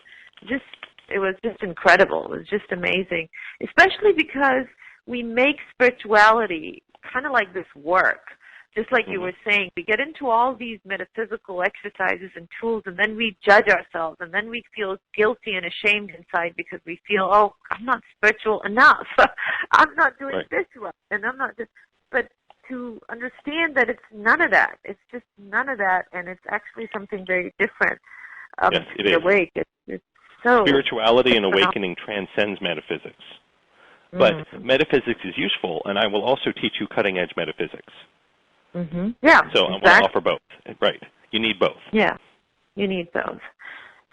A: it was just incredible. It was just amazing, especially because we make spirituality kind of like this work. Just like you were saying, we get into all these metaphysical exercises and tools, and then we judge ourselves, and then we feel guilty and ashamed inside because we feel, oh, I'm not spiritual enough. I'm not doing this well, and I'm not just. But to understand that it's none of that. It's just none of that, and it's actually something very different.
B: Yes, it is.
A: Awake. It's so
B: spirituality and awakening transcends metaphysics. But metaphysics is useful, and I will also teach you cutting-edge metaphysics.
A: Yeah,
B: so I want to offer both. Right. You need both. Yeah,
A: you need both.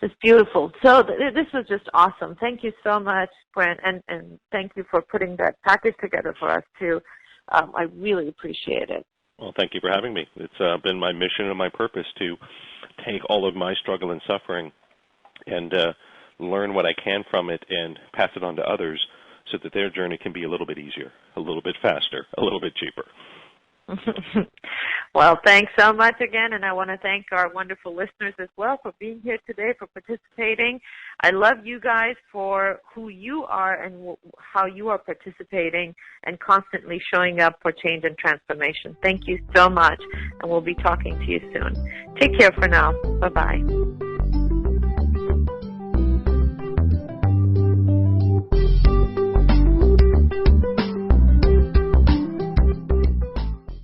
A: Just beautiful. So this was just awesome. Thank you so much, Brent, and thank you for putting that package together for us, too. I really appreciate it.
B: Well, thank you for having me. It's been my mission and my purpose to take all of my struggle and suffering and learn what I can from it and pass it on to others so that their journey can be a little bit easier, a little bit faster, a little bit cheaper.
A: Well, thanks so much again, and I want to thank our wonderful listeners as well for being here today, for participating. I love you guys for who you are and how you are participating and constantly showing up for change and transformation. Thank you so much, and we'll be talking to you soon. Take care for now. Bye-bye.